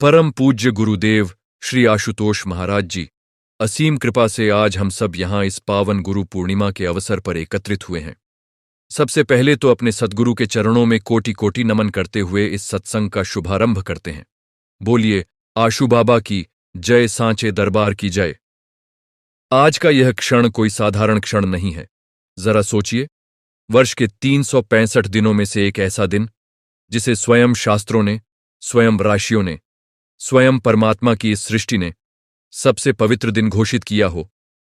परम पूज्य गुरुदेव श्री आशुतोष महाराज जी, असीम कृपा से आज हम सब यहाँ इस पावन गुरु पूर्णिमा के अवसर पर एकत्रित हुए हैं। सबसे पहले तो अपने सद्गुरु के चरणों में कोटि कोटि नमन करते हुए इस सत्संग का शुभारंभ करते हैं। बोलिए आशु बाबा की जय, सांचे दरबार की जय। आज का यह क्षण कोई साधारण क्षण नहीं है। जरा सोचिए, वर्ष के 365 दिनों में से एक ऐसा दिन जिसे स्वयं शास्त्रों ने, स्वयं राशियों ने, स्वयं परमात्मा की इस सृष्टि ने सबसे पवित्र दिन घोषित किया हो।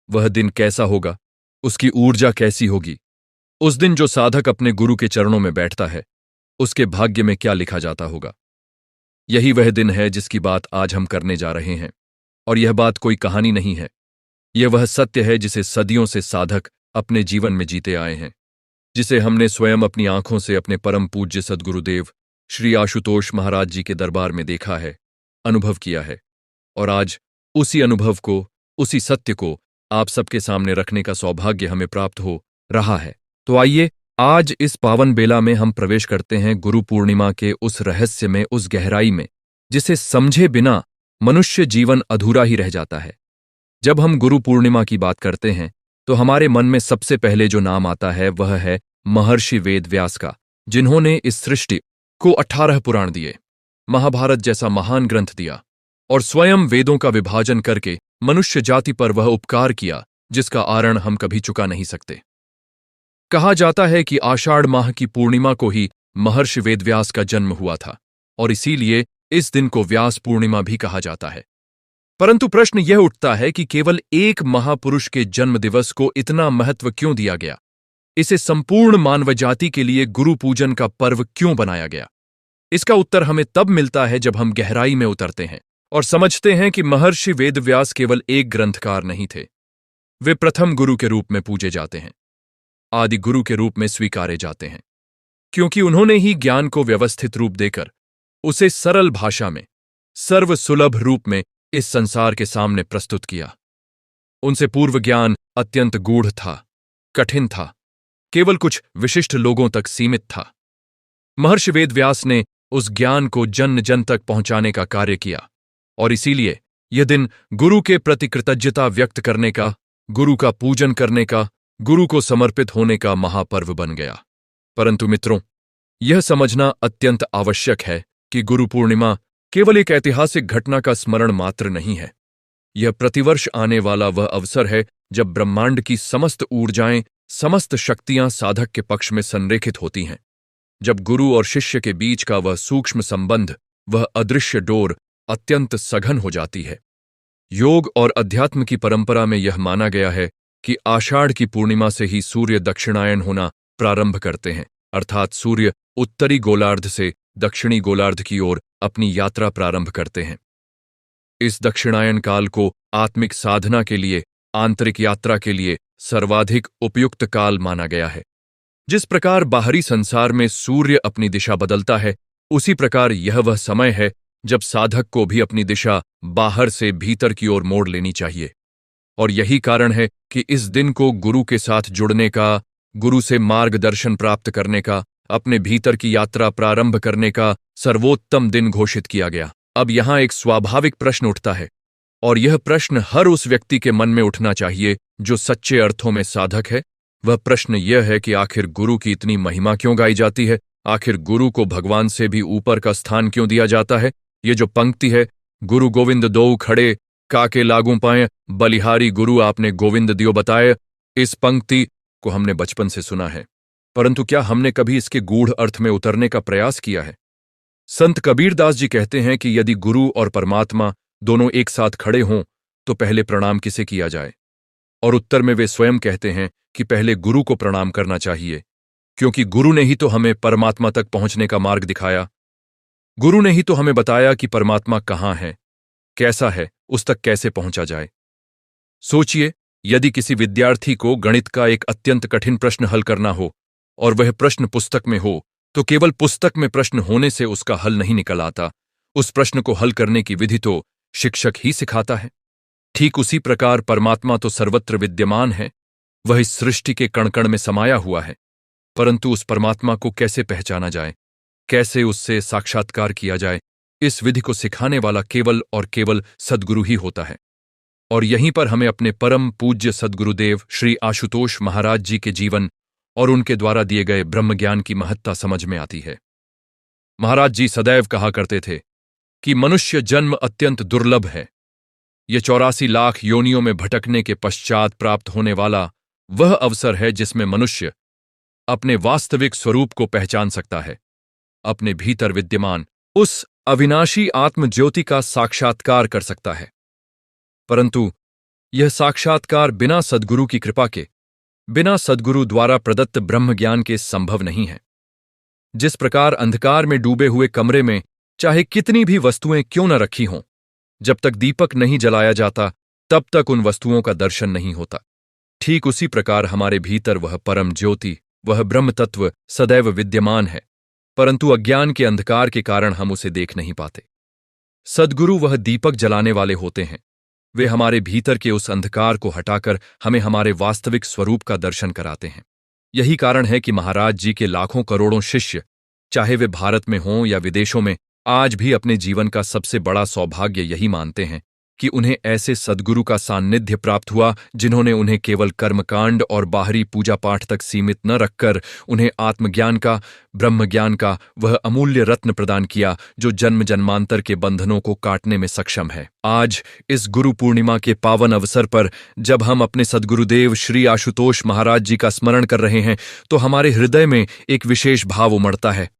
वह दिन कैसा होगा, उसकी ऊर्जा कैसी होगी? उस दिन जो साधक अपने गुरु के चरणों में बैठता है, उसके भाग्य में क्या लिखा जाता होगा? यही वह दिन है जिसकी बात आज हम करने जा रहे हैं। और यह बात कोई कहानी नहीं है, यह वह सत्य है जिसे सदियों से साधक अपने जीवन में जीते आए हैं, जिसे हमने स्वयं अपनी आंखों से अपने परम पूज्य सद्गुरुदेव श्री आशुतोष महाराज जी के दरबार में देखा है, अनुभव किया है। और आज उसी अनुभव को, उसी सत्य को आप सबके सामने रखने का सौभाग्य हमें प्राप्त हो रहा है। तो आइए आज इस पावन बेला में हम प्रवेश करते हैं गुरु पूर्णिमा के उस रहस्य में, उस गहराई में, जिसे समझे बिना मनुष्य जीवन अधूरा ही रह जाता है। जब हम गुरु पूर्णिमा की बात करते हैं तो हमारे मन में सबसे पहले जो नाम आता है वह है महर्षि वेदव्यास का, जिन्होंने इस सृष्टि को 18 पुराण दिए, महाभारत जैसा महान ग्रंथ दिया और स्वयं वेदों का विभाजन करके मनुष्य जाति पर वह उपकार किया जिसका आरण हम कभी चुका नहीं सकते। कहा जाता है कि आषाढ़ माह की पूर्णिमा को ही महर्षि वेदव्यास का जन्म हुआ था और इसीलिए इस दिन को व्यास पूर्णिमा भी कहा जाता है। परंतु प्रश्न यह उठता है कि केवल एक महापुरुष के जन्म दिवस को इतना महत्व क्यों दिया गया? इसे संपूर्ण मानव जाति के लिए गुरु पूजन का पर्व क्यों बनाया गया? इसका उत्तर हमें तब मिलता है जब हम गहराई में उतरते हैं और समझते हैं कि महर्षि वेदव्यास केवल एक ग्रंथकार नहीं थे। वे प्रथम गुरु के रूप में पूजे जाते हैं, आदि गुरु के रूप में स्वीकारे जाते हैं, क्योंकि उन्होंने ही ज्ञान को व्यवस्थित रूप देकर उसे सरल भाषा में, सर्वसुलभ रूप में इस संसार के सामने प्रस्तुत किया। उनसे पूर्व ज्ञान अत्यंत गूढ़ था, कठिन था, केवल कुछ विशिष्ट लोगों तक सीमित था। महर्षि वेदव्यास ने उस ज्ञान को जन जन तक पहुंचाने का कार्य किया और इसीलिए यह दिन गुरु के प्रति कृतज्ञता व्यक्त करने का, गुरु का पूजन करने का, गुरु को समर्पित होने का महापर्व बन गया। परंतु मित्रों, यह समझना अत्यंत आवश्यक है कि गुरु पूर्णिमा केवल एक ऐतिहासिक घटना का स्मरण मात्र नहीं है। यह प्रतिवर्ष आने वाला वह अवसर है जब ब्रह्मांड की समस्त ऊर्जाएं, समस्त शक्तियां साधक के पक्ष में संरेखित होती हैं, जब गुरु और शिष्य के बीच का वह सूक्ष्म संबंध, वह अदृश्य डोर अत्यंत सघन हो जाती है। योग और अध्यात्म की परंपरा में यह माना गया है कि आषाढ़ की पूर्णिमा से ही सूर्य दक्षिणायन होना प्रारंभ करते हैं, अर्थात सूर्य उत्तरी गोलार्ध से दक्षिणी गोलार्ध की ओर अपनी यात्रा प्रारंभ करते हैं। इस दक्षिणायन काल को आत्मिक साधना के लिए, आंतरिक यात्रा के लिए सर्वाधिक उपयुक्त काल माना गया है। जिस प्रकार बाहरी संसार में सूर्य अपनी दिशा बदलता है, उसी प्रकार यह वह समय है जब साधक को भी अपनी दिशा बाहर से भीतर की ओर मोड़ लेनी चाहिए। और यही कारण है कि इस दिन को गुरु के साथ जुड़ने का, गुरु से मार्गदर्शन प्राप्त करने का, अपने भीतर की यात्रा प्रारंभ करने का सर्वोत्तम दिन घोषित किया गया। अब यहां एक स्वाभाविक प्रश्न उठता है और यह प्रश्न हर उस व्यक्ति के मन में उठना चाहिए जो सच्चे अर्थों में साधक है। वह प्रश्न यह है कि आखिर गुरु की इतनी महिमा क्यों गाई जाती है? आखिर गुरु को भगवान से भी ऊपर का स्थान क्यों दिया जाता है? ये जो पंक्ति है, गुरु गोविंद दो खड़े काके लागू पाए, बलिहारी गुरु आपने गोविंद दियो बताए, इस पंक्ति को हमने बचपन से सुना है, परंतु क्या हमने कभी इसके गूढ़ अर्थ में उतरने का प्रयास किया है? संत कबीरदास जी कहते हैं कि यदि गुरु और परमात्मा दोनों एक साथ खड़े हों तो पहले प्रणाम किसे किया जाए? और उत्तर में वे स्वयं कहते हैं कि पहले गुरु को प्रणाम करना चाहिए, क्योंकि गुरु ने ही तो हमें परमात्मा तक पहुंचने का मार्ग दिखाया। गुरु ने ही तो हमें बताया कि परमात्मा कहाँ है, कैसा है, उस तक कैसे पहुंचा जाए। सोचिए, यदि किसी विद्यार्थी को गणित का एक अत्यंत कठिन प्रश्न हल करना हो और वह प्रश्न पुस्तक में हो, तो केवल पुस्तक में प्रश्न होने से उसका हल नहीं निकल आता। उस प्रश्न को हल करने की विधि तो शिक्षक ही सिखाता है। ठीक उसी प्रकार परमात्मा तो सर्वत्र विद्यमान है, वह इस सृष्टि के कण कण में समाया हुआ है, परंतु उस परमात्मा को कैसे पहचाना जाए, कैसे उससे साक्षात्कार किया जाए, इस विधि को सिखाने वाला केवल और केवल सद्गुरु ही होता है। और यहीं पर हमें अपने परम पूज्य सद्गुरुदेव श्री आशुतोष महाराज जी के जीवन और उनके द्वारा दिए गए ब्रह्मज्ञान की महत्ता समझ में आती है। महाराज जी सदैव कहा करते थे कि मनुष्य जन्म अत्यंत दुर्लभ है। यह 84 लाख योनियों में भटकने के पश्चात प्राप्त होने वाला वह अवसर है जिसमें मनुष्य अपने वास्तविक स्वरूप को पहचान सकता है, अपने भीतर विद्यमान उस अविनाशी आत्मज्योति का साक्षात्कार कर सकता है। परंतु यह साक्षात्कार बिना सद्गुरु की कृपा के, बिना सद्गुरु द्वारा प्रदत्त ब्रह्मज्ञान के संभव नहीं है। जिस प्रकार अंधकार में डूबे हुए कमरे में चाहे कितनी भी वस्तुएं क्यों न रखी हों, जब तक दीपक नहीं जलाया जाता तब तक उन वस्तुओं का दर्शन नहीं होता, ठीक उसी प्रकार हमारे भीतर वह परम ज्योति, वह ब्रह्म तत्व सदैव विद्यमान है, परंतु अज्ञान के अंधकार के कारण हम उसे देख नहीं पाते। सद्गुरु वह दीपक जलाने वाले होते हैं। वे हमारे भीतर के उस अंधकार को हटाकर हमें हमारे वास्तविक स्वरूप का दर्शन कराते हैं। यही कारण है कि महाराज जी के लाखों करोड़ों शिष्य, चाहे वे भारत में हों या विदेशों में, आज भी अपने जीवन का सबसे बड़ा सौभाग्य यही मानते हैं कि उन्हें ऐसे सद्गुरु का सान्निध्य प्राप्त हुआ जिन्होंने उन्हें केवल कर्मकांड और बाहरी पूजा पाठ तक सीमित न रखकर उन्हें आत्मज्ञान का, ब्रह्मज्ञान का वह अमूल्य रत्न प्रदान किया जो जन्म जन्मांतर के बंधनों को काटने में सक्षम है। आज इस गुरु पूर्णिमा के पावन अवसर पर जब हम अपने सद्गुरुदेव श्री आशुतोष महाराज जी का स्मरण कर रहे हैं तो हमारे हृदय में एक विशेष भाव उमड़ता है।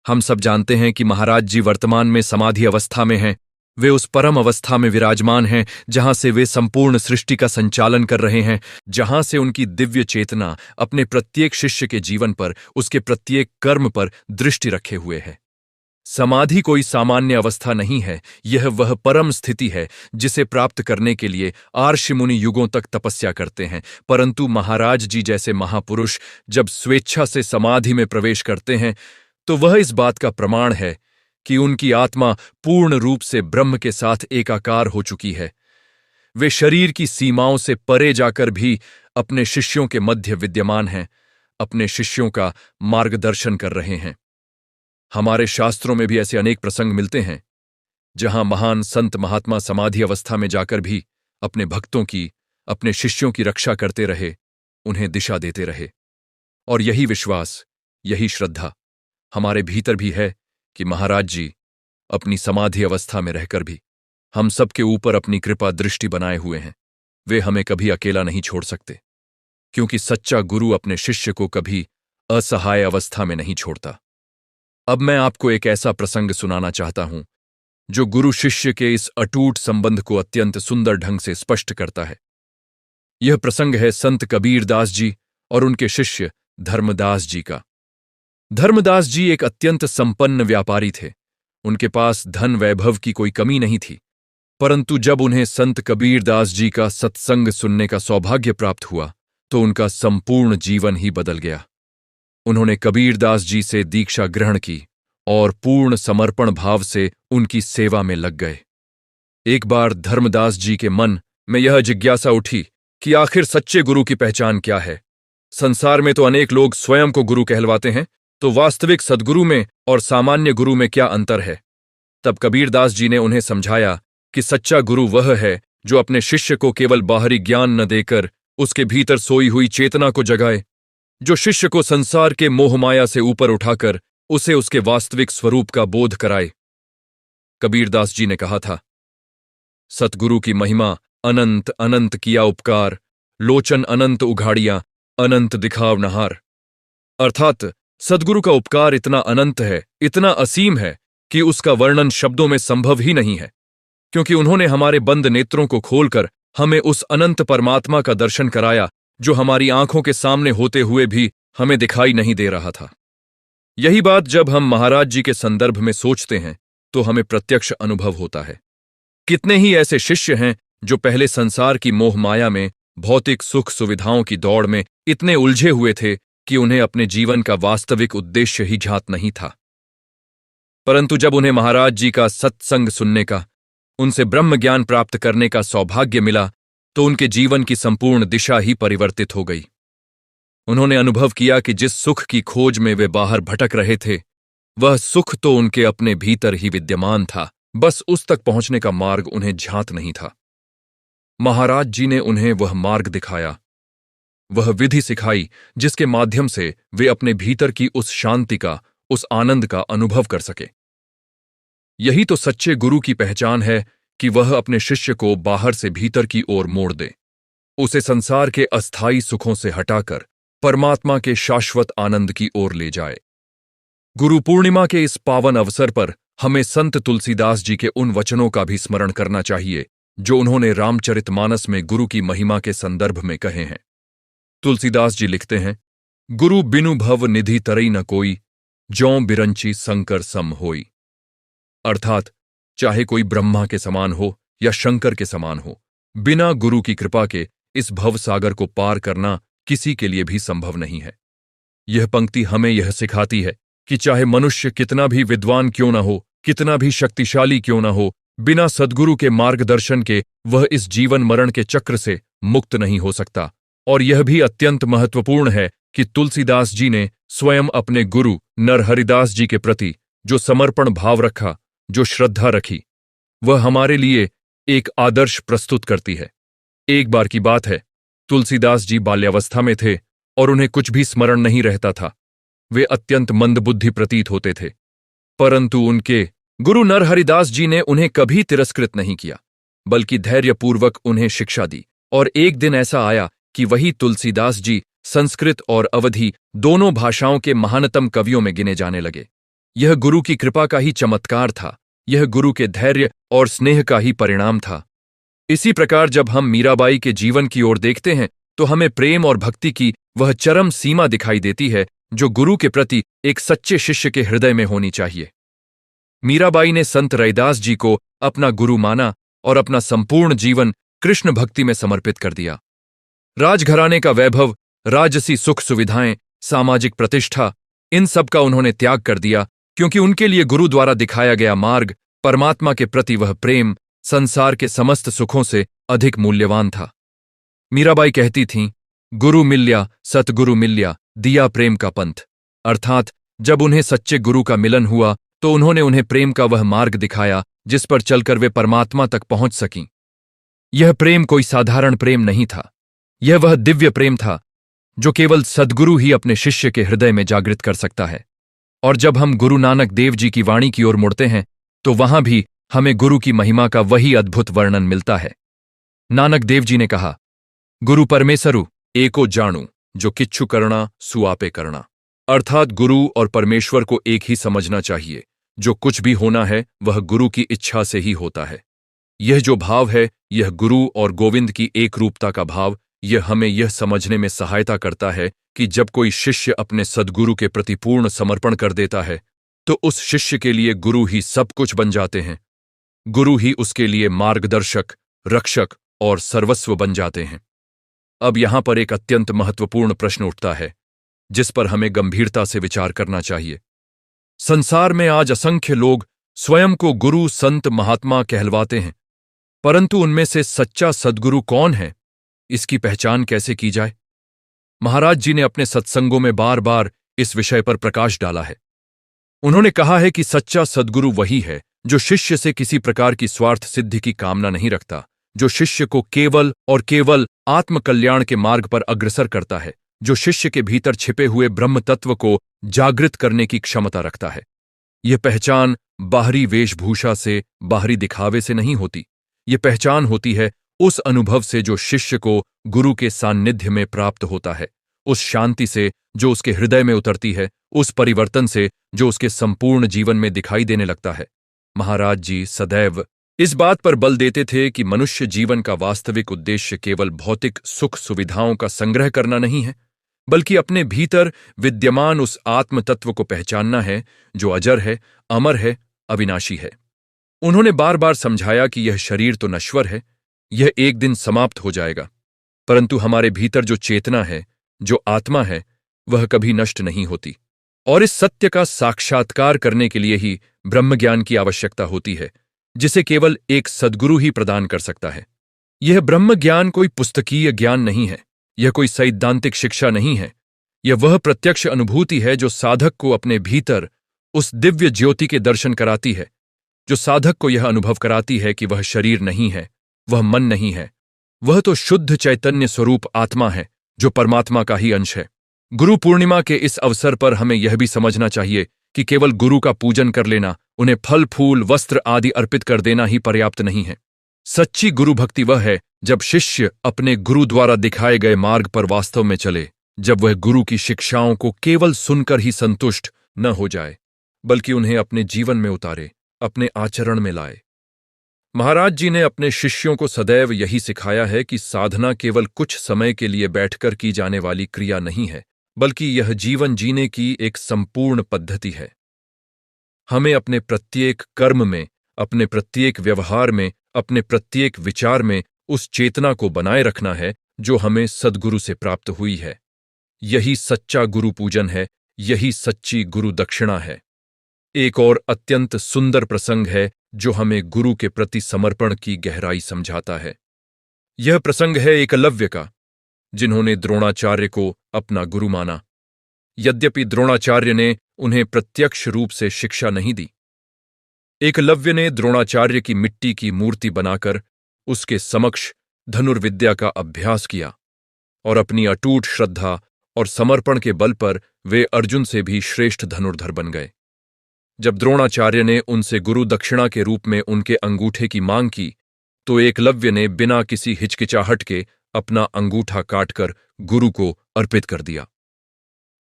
हम सब जानते हैं कि महाराज जी वर्तमान में समाधि अवस्था में हैं। वे उस परम अवस्था में विराजमान हैं जहां से वे संपूर्ण सृष्टि का संचालन कर रहे हैं, जहां से उनकी दिव्य चेतना अपने प्रत्येक शिष्य के जीवन पर, उसके प्रत्येक कर्म पर दृष्टि रखे हुए है। समाधि कोई सामान्य अवस्था नहीं है, यह वह परम स्थिति है जिसे प्राप्त करने के लिए आर्षि मुनि युगों तक तपस्या करते हैं। परंतु महाराज जी जैसे महापुरुष जब स्वेच्छा से समाधि में प्रवेश करते हैं तो वह इस बात का प्रमाण है कि उनकी आत्मा पूर्ण रूप से ब्रह्म के साथ एकाकार हो चुकी है। वे शरीर की सीमाओं से परे जाकर भी अपने शिष्यों के मध्य विद्यमान हैं, अपने शिष्यों का मार्गदर्शन कर रहे हैं। हमारे शास्त्रों में भी ऐसे अनेक प्रसंग मिलते हैं जहां महान संत महात्मा समाधि अवस्था में जाकर भी अपने भक्तों की, अपने शिष्यों की रक्षा करते रहे, उन्हें दिशा देते रहे। और यही विश्वास, यही श्रद्धा हमारे भीतर भी है कि महाराज जी अपनी समाधि अवस्था में रहकर भी हम सबके ऊपर अपनी कृपा दृष्टि बनाए हुए हैं। वे हमें कभी अकेला नहीं छोड़ सकते, क्योंकि सच्चा गुरु अपने शिष्य को कभी असहाय अवस्था में नहीं छोड़ता। अब मैं आपको एक ऐसा प्रसंग सुनाना चाहता हूं जो गुरु शिष्य के इस अटूट संबंध को अत्यंत सुंदर ढंग से स्पष्ट करता है। यह प्रसंग है संत कबीरदास जी और उनके शिष्य धर्मदास जी का। धर्मदास जी एक अत्यंत संपन्न व्यापारी थे। उनके पास धन वैभव की कोई कमी नहीं थी, परंतु जब उन्हें संत कबीरदास जी का सत्संग सुनने का सौभाग्य प्राप्त हुआ तो उनका संपूर्ण जीवन ही बदल गया। उन्होंने कबीरदास जी से दीक्षा ग्रहण की और पूर्ण समर्पण भाव से उनकी सेवा में लग गए। एक बार धर्मदास जी के मन में यह जिज्ञासा उठी कि आखिर सच्चे गुरु की पहचान क्या है। संसार में तो अनेक लोग स्वयं को गुरु कहलवाते हैं, तो वास्तविक सद्गुरु में और सामान्य गुरु में क्या अंतर है। तब कबीरदास जी ने उन्हें समझाया कि सच्चा गुरु वह है जो अपने शिष्य को केवल बाहरी ज्ञान न देकर उसके भीतर सोई हुई चेतना को जगाए, जो शिष्य को संसार के मोहमाया से ऊपर उठाकर उसे उसके वास्तविक स्वरूप का बोध कराए। कबीरदास जी ने कहा था, सतगुरु की महिमा अनंत अनंत किया उपकार, लोचन अनंत उघाड़ियां अनंत दिखाव नहार। अर्थात सद्गुरु का उपकार इतना अनंत है, इतना असीम है कि उसका वर्णन शब्दों में संभव ही नहीं है, क्योंकि उन्होंने हमारे बंद नेत्रों को खोलकर हमें उस अनंत परमात्मा का दर्शन कराया जो हमारी आंखों के सामने होते हुए भी हमें दिखाई नहीं दे रहा था। यही बात जब हम महाराज जी के संदर्भ में सोचते हैं तो हमें प्रत्यक्ष अनुभव होता है। कितने ही ऐसे शिष्य हैं जो पहले संसार की मोह माया में, भौतिक सुख सुविधाओं की दौड़ में इतने उलझे हुए थे कि उन्हें अपने जीवन का वास्तविक उद्देश्य ही ज्ञात नहीं था। परंतु जब उन्हें महाराज जी का सत्संग सुनने का, उनसे ब्रह्म ज्ञान प्राप्त करने का सौभाग्य मिला तो उनके जीवन की संपूर्ण दिशा ही परिवर्तित हो गई। उन्होंने अनुभव किया कि जिस सुख की खोज में वे बाहर भटक रहे थे वह सुख तो उनके अपने भीतर ही विद्यमान था, बस उस तक पहुंचने का मार्ग उन्हें ज्ञात नहीं था। महाराज जी ने उन्हें वह मार्ग दिखाया, वह विधि सिखाई जिसके माध्यम से वे अपने भीतर की उस शांति का, उस आनंद का अनुभव कर सके। यही तो सच्चे गुरु की पहचान है कि वह अपने शिष्य को बाहर से भीतर की ओर मोड़ दे, उसे संसार के अस्थायी सुखों से हटाकर परमात्मा के शाश्वत आनंद की ओर ले जाए। गुरु पूर्णिमा के इस पावन अवसर पर हमें संत तुलसीदास जी के उन वचनों का भी स्मरण करना चाहिए जो उन्होंने रामचरितमानस में गुरु की महिमा के संदर्भ में कहे हैं। तुलसीदास जी लिखते हैं, गुरु बिनु भव निधि तरई न कोई, ज्यों बिरंची शंकर सम होई। अर्थात चाहे कोई ब्रह्मा के समान हो या शंकर के समान हो, बिना गुरु की कृपा के इस भवसागर को पार करना किसी के लिए भी संभव नहीं है। यह पंक्ति हमें यह सिखाती है कि चाहे मनुष्य कितना भी विद्वान क्यों न हो, कितना भी शक्तिशाली क्यों न हो, बिना सद्गुरु के मार्गदर्शन के वह इस जीवन मरण के चक्र से मुक्त नहीं हो सकता। और यह भी अत्यंत महत्वपूर्ण है कि तुलसीदास जी ने स्वयं अपने गुरु नरहरिदास जी के प्रति जो समर्पण भाव रखा, जो श्रद्धा रखी, वह हमारे लिए एक आदर्श प्रस्तुत करती है। एक बार की बात है, तुलसीदास जी बाल्यावस्था में थे और उन्हें कुछ भी स्मरण नहीं रहता था। वे अत्यंत मंदबुद्धि प्रतीत होते थे, परंतु उनके गुरु नरहरिदास जी ने उन्हें कभी तिरस्कृत नहीं किया, बल्कि धैर्यपूर्वक उन्हें शिक्षा दी। और एक दिन ऐसा आया कि वही तुलसीदास जी संस्कृत और अवधी दोनों भाषाओं के महानतम कवियों में गिने जाने लगे। यह गुरु की कृपा का ही चमत्कार था, यह गुरु के धैर्य और स्नेह का ही परिणाम था। इसी प्रकार जब हम मीराबाई के जीवन की ओर देखते हैं तो हमें प्रेम और भक्ति की वह चरम सीमा दिखाई देती है जो गुरु के प्रति एक सच्चे शिष्य के हृदय में होनी चाहिए। मीराबाई ने संत रैदास जी को अपना गुरु माना और अपना संपूर्ण जीवन कृष्ण भक्ति में समर्पित कर दिया। राजघराने का वैभव, राजसी सुख सुविधाएं, सामाजिक प्रतिष्ठा, इन सब का उन्होंने त्याग कर दिया, क्योंकि उनके लिए गुरु द्वारा दिखाया गया मार्ग, परमात्मा के प्रति वह प्रेम, संसार के समस्त सुखों से अधिक मूल्यवान था। मीराबाई कहती थीं, गुरु मिल्या सतगुरु मिल्या, दिया प्रेम का पंथ। अर्थात जब उन्हें सच्चे गुरु का मिलन हुआ तो उन्होंने उन्हें प्रेम का वह मार्ग दिखाया जिस पर चलकर वे परमात्मा तक पहुंच सकीं। यह प्रेम कोई साधारण प्रेम नहीं था, यह वह दिव्य प्रेम था जो केवल सद्गुरु ही अपने शिष्य के हृदय में जागृत कर सकता है। और जब हम गुरु नानक देव जी की वाणी की ओर मुड़ते हैं तो वहां भी हमें गुरु की महिमा का वही अद्भुत वर्णन मिलता है। नानक देव जी ने कहा, गुरु परमेसरु एको जाणु, जो किच्छु करना सुआपे करना। अर्थात गुरु और परमेश्वर को एक ही समझना चाहिए, जो कुछ भी होना है वह गुरु की इच्छा से ही होता है। यह जो भाव है, यह गुरु और गोविंद की एक रूपता का भाव, यह हमें यह समझने में सहायता करता है कि जब कोई शिष्य अपने सद्गुरु के प्रति पूर्ण समर्पण कर देता है तो उस शिष्य के लिए गुरु ही सब कुछ बन जाते हैं। गुरु ही उसके लिए मार्गदर्शक, रक्षक और सर्वस्व बन जाते हैं। अब यहां पर एक अत्यंत महत्वपूर्ण प्रश्न उठता है जिस पर हमें गंभीरता से विचार करना चाहिए। संसार में आज असंख्य लोग स्वयं को गुरु, संत, महात्मा कहलवाते हैं, परंतु उनमें से सच्चा सद्गुरु कौन है, इसकी पहचान कैसे की जाए? महाराज जी ने अपने सत्संगों में बार बार इस विषय पर प्रकाश डाला है। उन्होंने कहा है कि सच्चा सद्गुरु वही है जो शिष्य से किसी प्रकार की स्वार्थ सिद्धि की कामना नहीं रखता, जो शिष्य को केवल और केवल आत्मकल्याण के मार्ग पर अग्रसर करता है, जो शिष्य के भीतर छिपे हुए ब्रह्म तत्व को जागृत करने की क्षमता रखता है। यह पहचान बाहरी वेशभूषा से, बाहरी दिखावे से नहीं होती। यह पहचान होती है उस अनुभव से जो शिष्य को गुरु के सान्निध्य में प्राप्त होता है, उस शांति से जो उसके हृदय में उतरती है, उस परिवर्तन से जो उसके संपूर्ण जीवन में दिखाई देने लगता है। महाराज जी सदैव इस बात पर बल देते थे कि मनुष्य जीवन का वास्तविक उद्देश्य केवल भौतिक सुख सुविधाओं का संग्रह करना नहीं है, बल्कि अपने भीतर विद्यमान उस आत्म तत्व को पहचानना है जो अजर है, अमर है, अविनाशी है। उन्होंने बार बार समझाया कि यह शरीर तो नश्वर है, यह एक दिन समाप्त हो जाएगा, परंतु हमारे भीतर जो चेतना है, जो आत्मा है, वह कभी नष्ट नहीं होती। और इस सत्य का साक्षात्कार करने के लिए ही ब्रह्मज्ञान की आवश्यकता होती है, जिसे केवल एक सद्गुरु ही प्रदान कर सकता है। यह ब्रह्मज्ञान कोई पुस्तकीय ज्ञान नहीं है, यह कोई सैद्धांतिक शिक्षा नहीं है, यह वह प्रत्यक्ष अनुभूति है जो साधक को अपने भीतर उस दिव्य ज्योति के दर्शन कराती है जो साधक को यह अनुभव कराती है कि वह शरीर नहीं है, वह मन नहीं है, वह तो शुद्ध चैतन्य स्वरूप आत्मा है जो परमात्मा का ही अंश है। गुरु पूर्णिमा के इस अवसर पर हमें यह भी समझना चाहिए कि केवल गुरु का पूजन कर लेना, उन्हें फल फूल वस्त्र आदि अर्पित कर देना ही पर्याप्त नहीं है। सच्ची गुरु भक्ति वह है जब शिष्य अपने गुरु द्वारा दिखाए गए मार्ग पर वास्तव में चले, जब वह गुरु की शिक्षाओं को केवल सुनकर ही संतुष्ट न हो जाए बल्कि उन्हें अपने जीवन में उतारे, अपने आचरण में लाए। महाराज जी ने अपने शिष्यों को सदैव यही सिखाया है कि साधना केवल कुछ समय के लिए बैठकर की जाने वाली क्रिया नहीं है, बल्कि यह जीवन जीने की एक संपूर्ण पद्धति है। हमें अपने प्रत्येक कर्म में, अपने प्रत्येक व्यवहार में, अपने प्रत्येक विचार में उस चेतना को बनाए रखना है जो हमें सद्गुरु से प्राप्त हुई है। यही सच्चा गुरु पूजन है, यही सच्ची गुरु दक्षिणा है। एक और अत्यंत सुंदर प्रसंग है जो हमें गुरु के प्रति समर्पण की गहराई समझाता है। यह प्रसंग है एकलव्य का, जिन्होंने द्रोणाचार्य को अपना गुरु माना। यद्यपि द्रोणाचार्य ने उन्हें प्रत्यक्ष रूप से शिक्षा नहीं दी। एकलव्य ने द्रोणाचार्य की मिट्टी की मूर्ति बनाकर उसके समक्ष धनुर्विद्या का अभ्यास किया और अपनी अटूट श्रद्धा और समर्पण के बल पर वे अर्जुन से भी श्रेष्ठ धनुर्धर बन गए। जब द्रोणाचार्य ने उनसे गुरु दक्षिणा के रूप में उनके अंगूठे की मांग की, तो एकलव्य ने बिना किसी हिचकिचाहट के अपना अंगूठा काटकर गुरु को अर्पित कर दिया।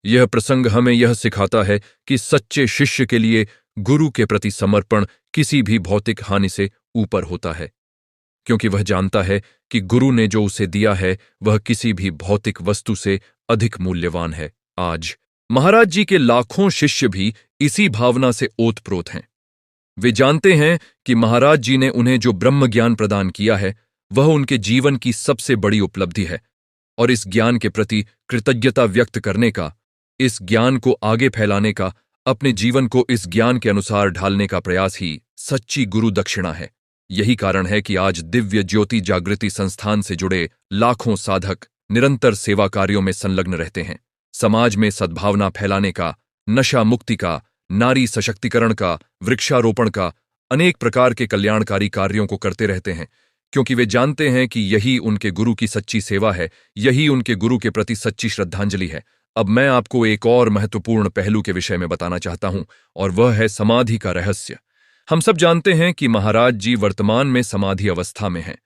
यह प्रसंग हमें यह सिखाता है कि सच्चे शिष्य के लिए गुरु के प्रति समर्पण किसी भी भौतिक हानि से ऊपर होता है, क्योंकि वह जानता है कि गुरु ने जो उसे दिया है वह किसी भी भौतिक वस्तु से अधिक मूल्यवान है। आज महाराज जी के लाखों शिष्य भी इसी भावना से ओतप्रोत हैं। वे जानते हैं कि महाराज जी ने उन्हें जो ब्रह्म ज्ञान प्रदान किया है वह उनके जीवन की सबसे बड़ी उपलब्धि है, और इस ज्ञान के प्रति कृतज्ञता व्यक्त करने का, इस ज्ञान को आगे फैलाने का, अपने जीवन को इस ज्ञान के अनुसार ढालने का प्रयास ही सच्ची गुरु दक्षिणा है। यही कारण है कि आज दिव्य ज्योति जागृति संस्थान से जुड़े लाखों साधक निरंतर सेवा कार्यों में संलग्न रहते हैं। समाज में सद्भावना फैलाने का, नशा मुक्ति का, नारी सशक्तिकरण का, वृक्षारोपण का, अनेक प्रकार के कल्याणकारी कार्यों को करते रहते हैं, क्योंकि वे जानते हैं कि यही उनके गुरु की सच्ची सेवा है, यही उनके गुरु के प्रति सच्ची श्रद्धांजलि है। अब मैं आपको एक और महत्वपूर्ण पहलू के विषय में बताना चाहता हूं, और वह है समाधि का रहस्य। हम सब जानते हैं कि महाराज जी वर्तमान में समाधि अवस्था में हैं,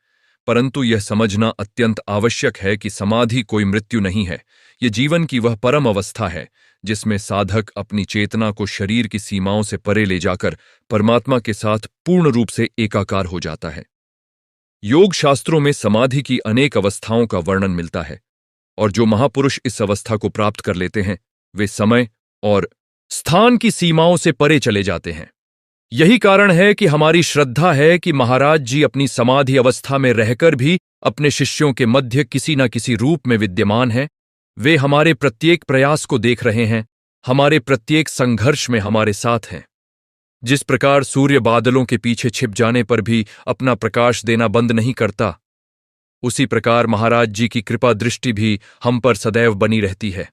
परंतु यह समझना अत्यंत आवश्यक है कि समाधि कोई मृत्यु नहीं है। यह जीवन की वह परम अवस्था है जिसमें साधक अपनी चेतना को शरीर की सीमाओं से परे ले जाकर परमात्मा के साथ पूर्ण रूप से एकाकार हो जाता है। योग शास्त्रों में समाधि की अनेक अवस्थाओं का वर्णन मिलता है, और जो महापुरुष इस अवस्था को प्राप्त कर लेते हैं वे समय और स्थान की सीमाओं से परे चले जाते हैं। यही कारण है कि हमारी श्रद्धा है कि महाराज जी अपनी समाधि अवस्था में रहकर भी अपने शिष्यों के मध्य किसी न किसी रूप में विद्यमान हैं। वे हमारे प्रत्येक प्रयास को देख रहे हैं, हमारे प्रत्येक संघर्ष में हमारे साथ हैं। जिस प्रकार सूर्य बादलों के पीछे छिप जाने पर भी अपना प्रकाश देना बंद नहीं करता, उसी प्रकार महाराज जी की कृपा दृष्टि भी हम पर सदैव बनी रहती है,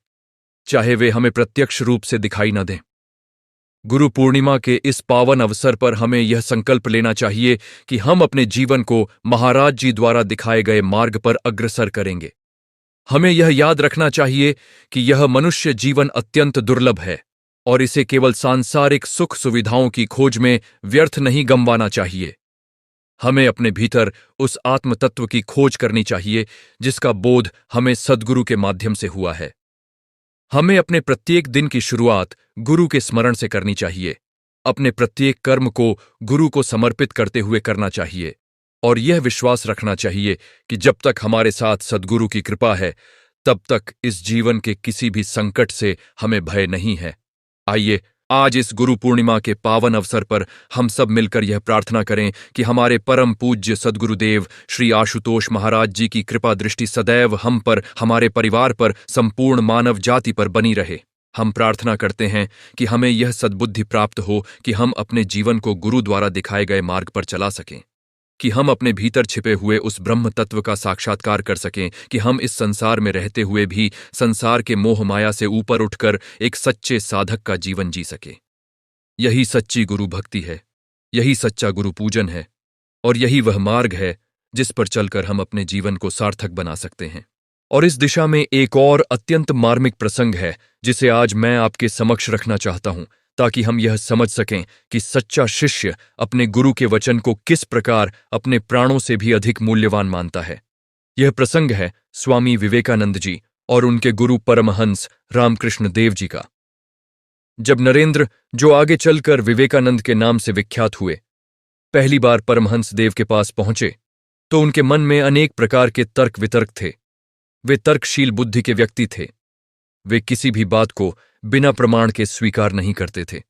चाहे वे हमें प्रत्यक्ष रूप से दिखाई न दें। गुरु पूर्णिमा के इस पावन अवसर पर हमें यह संकल्प लेना चाहिए कि हम अपने जीवन को महाराज जी द्वारा दिखाए गए मार्ग पर अग्रसर करेंगे। हमें यह याद रखना चाहिए कि यह मनुष्य जीवन अत्यंत दुर्लभ है, और इसे केवल सांसारिक सुख सुविधाओं की खोज में व्यर्थ नहीं गंवाना चाहिए। हमें अपने भीतर उस आत्मतत्व की खोज करनी चाहिए जिसका बोध हमें सद्गुरु के माध्यम से हुआ है। हमें अपने प्रत्येक दिन की शुरुआत गुरु के स्मरण से करनी चाहिए, अपने प्रत्येक कर्म को गुरु को समर्पित करते हुए करना चाहिए, और यह विश्वास रखना चाहिए कि जब तक हमारे साथ सद्गुरु की कृपा है तब तक इस जीवन के किसी भी संकट से हमें भय नहीं है। आइए आज इस गुरु पूर्णिमा के पावन अवसर पर हम सब मिलकर यह प्रार्थना करें कि हमारे परम पूज्य सद्गुरुदेव श्री आशुतोष महाराज जी की कृपा दृष्टि सदैव हम पर, हमारे परिवार पर, संपूर्ण मानव जाति पर बनी रहे। हम प्रार्थना करते हैं कि हमें यह सद्बुद्धि प्राप्त हो कि हम अपने जीवन को गुरु द्वारा दिखाए गए मार्ग पर चला सकें, कि हम अपने भीतर छिपे हुए उस ब्रह्म तत्व का साक्षात्कार कर सकें, कि हम इस संसार में रहते हुए भी संसार के मोह माया से ऊपर उठकर एक सच्चे साधक का जीवन जी सकें। यही सच्ची गुरु भक्ति है, यही सच्चा गुरु पूजन है, और यही वह मार्ग है जिस पर चलकर हम अपने जीवन को सार्थक बना सकते हैं। और इस दिशा में एक और अत्यंत मार्मिक प्रसंग है जिसे आज मैं आपके समक्ष रखना चाहता हूं, ताकि हम यह समझ सकें कि सच्चा शिष्य अपने गुरु के वचन को किस प्रकार अपने प्राणों से भी अधिक मूल्यवान मानता है। यह प्रसंग है स्वामी विवेकानंद जी और उनके गुरु परमहंस रामकृष्ण देव जी का। जब नरेंद्र, जो आगे चलकर विवेकानंद के नाम से विख्यात हुए, पहली बार परमहंस देव के पास पहुंचे तो उनके मन में अनेक प्रकार के तर्क वितर्क थे। वे तर्कशील बुद्धि के व्यक्ति थे। वे किसी भी बात को बिना प्रमाण के स्वीकार नहीं करते थे।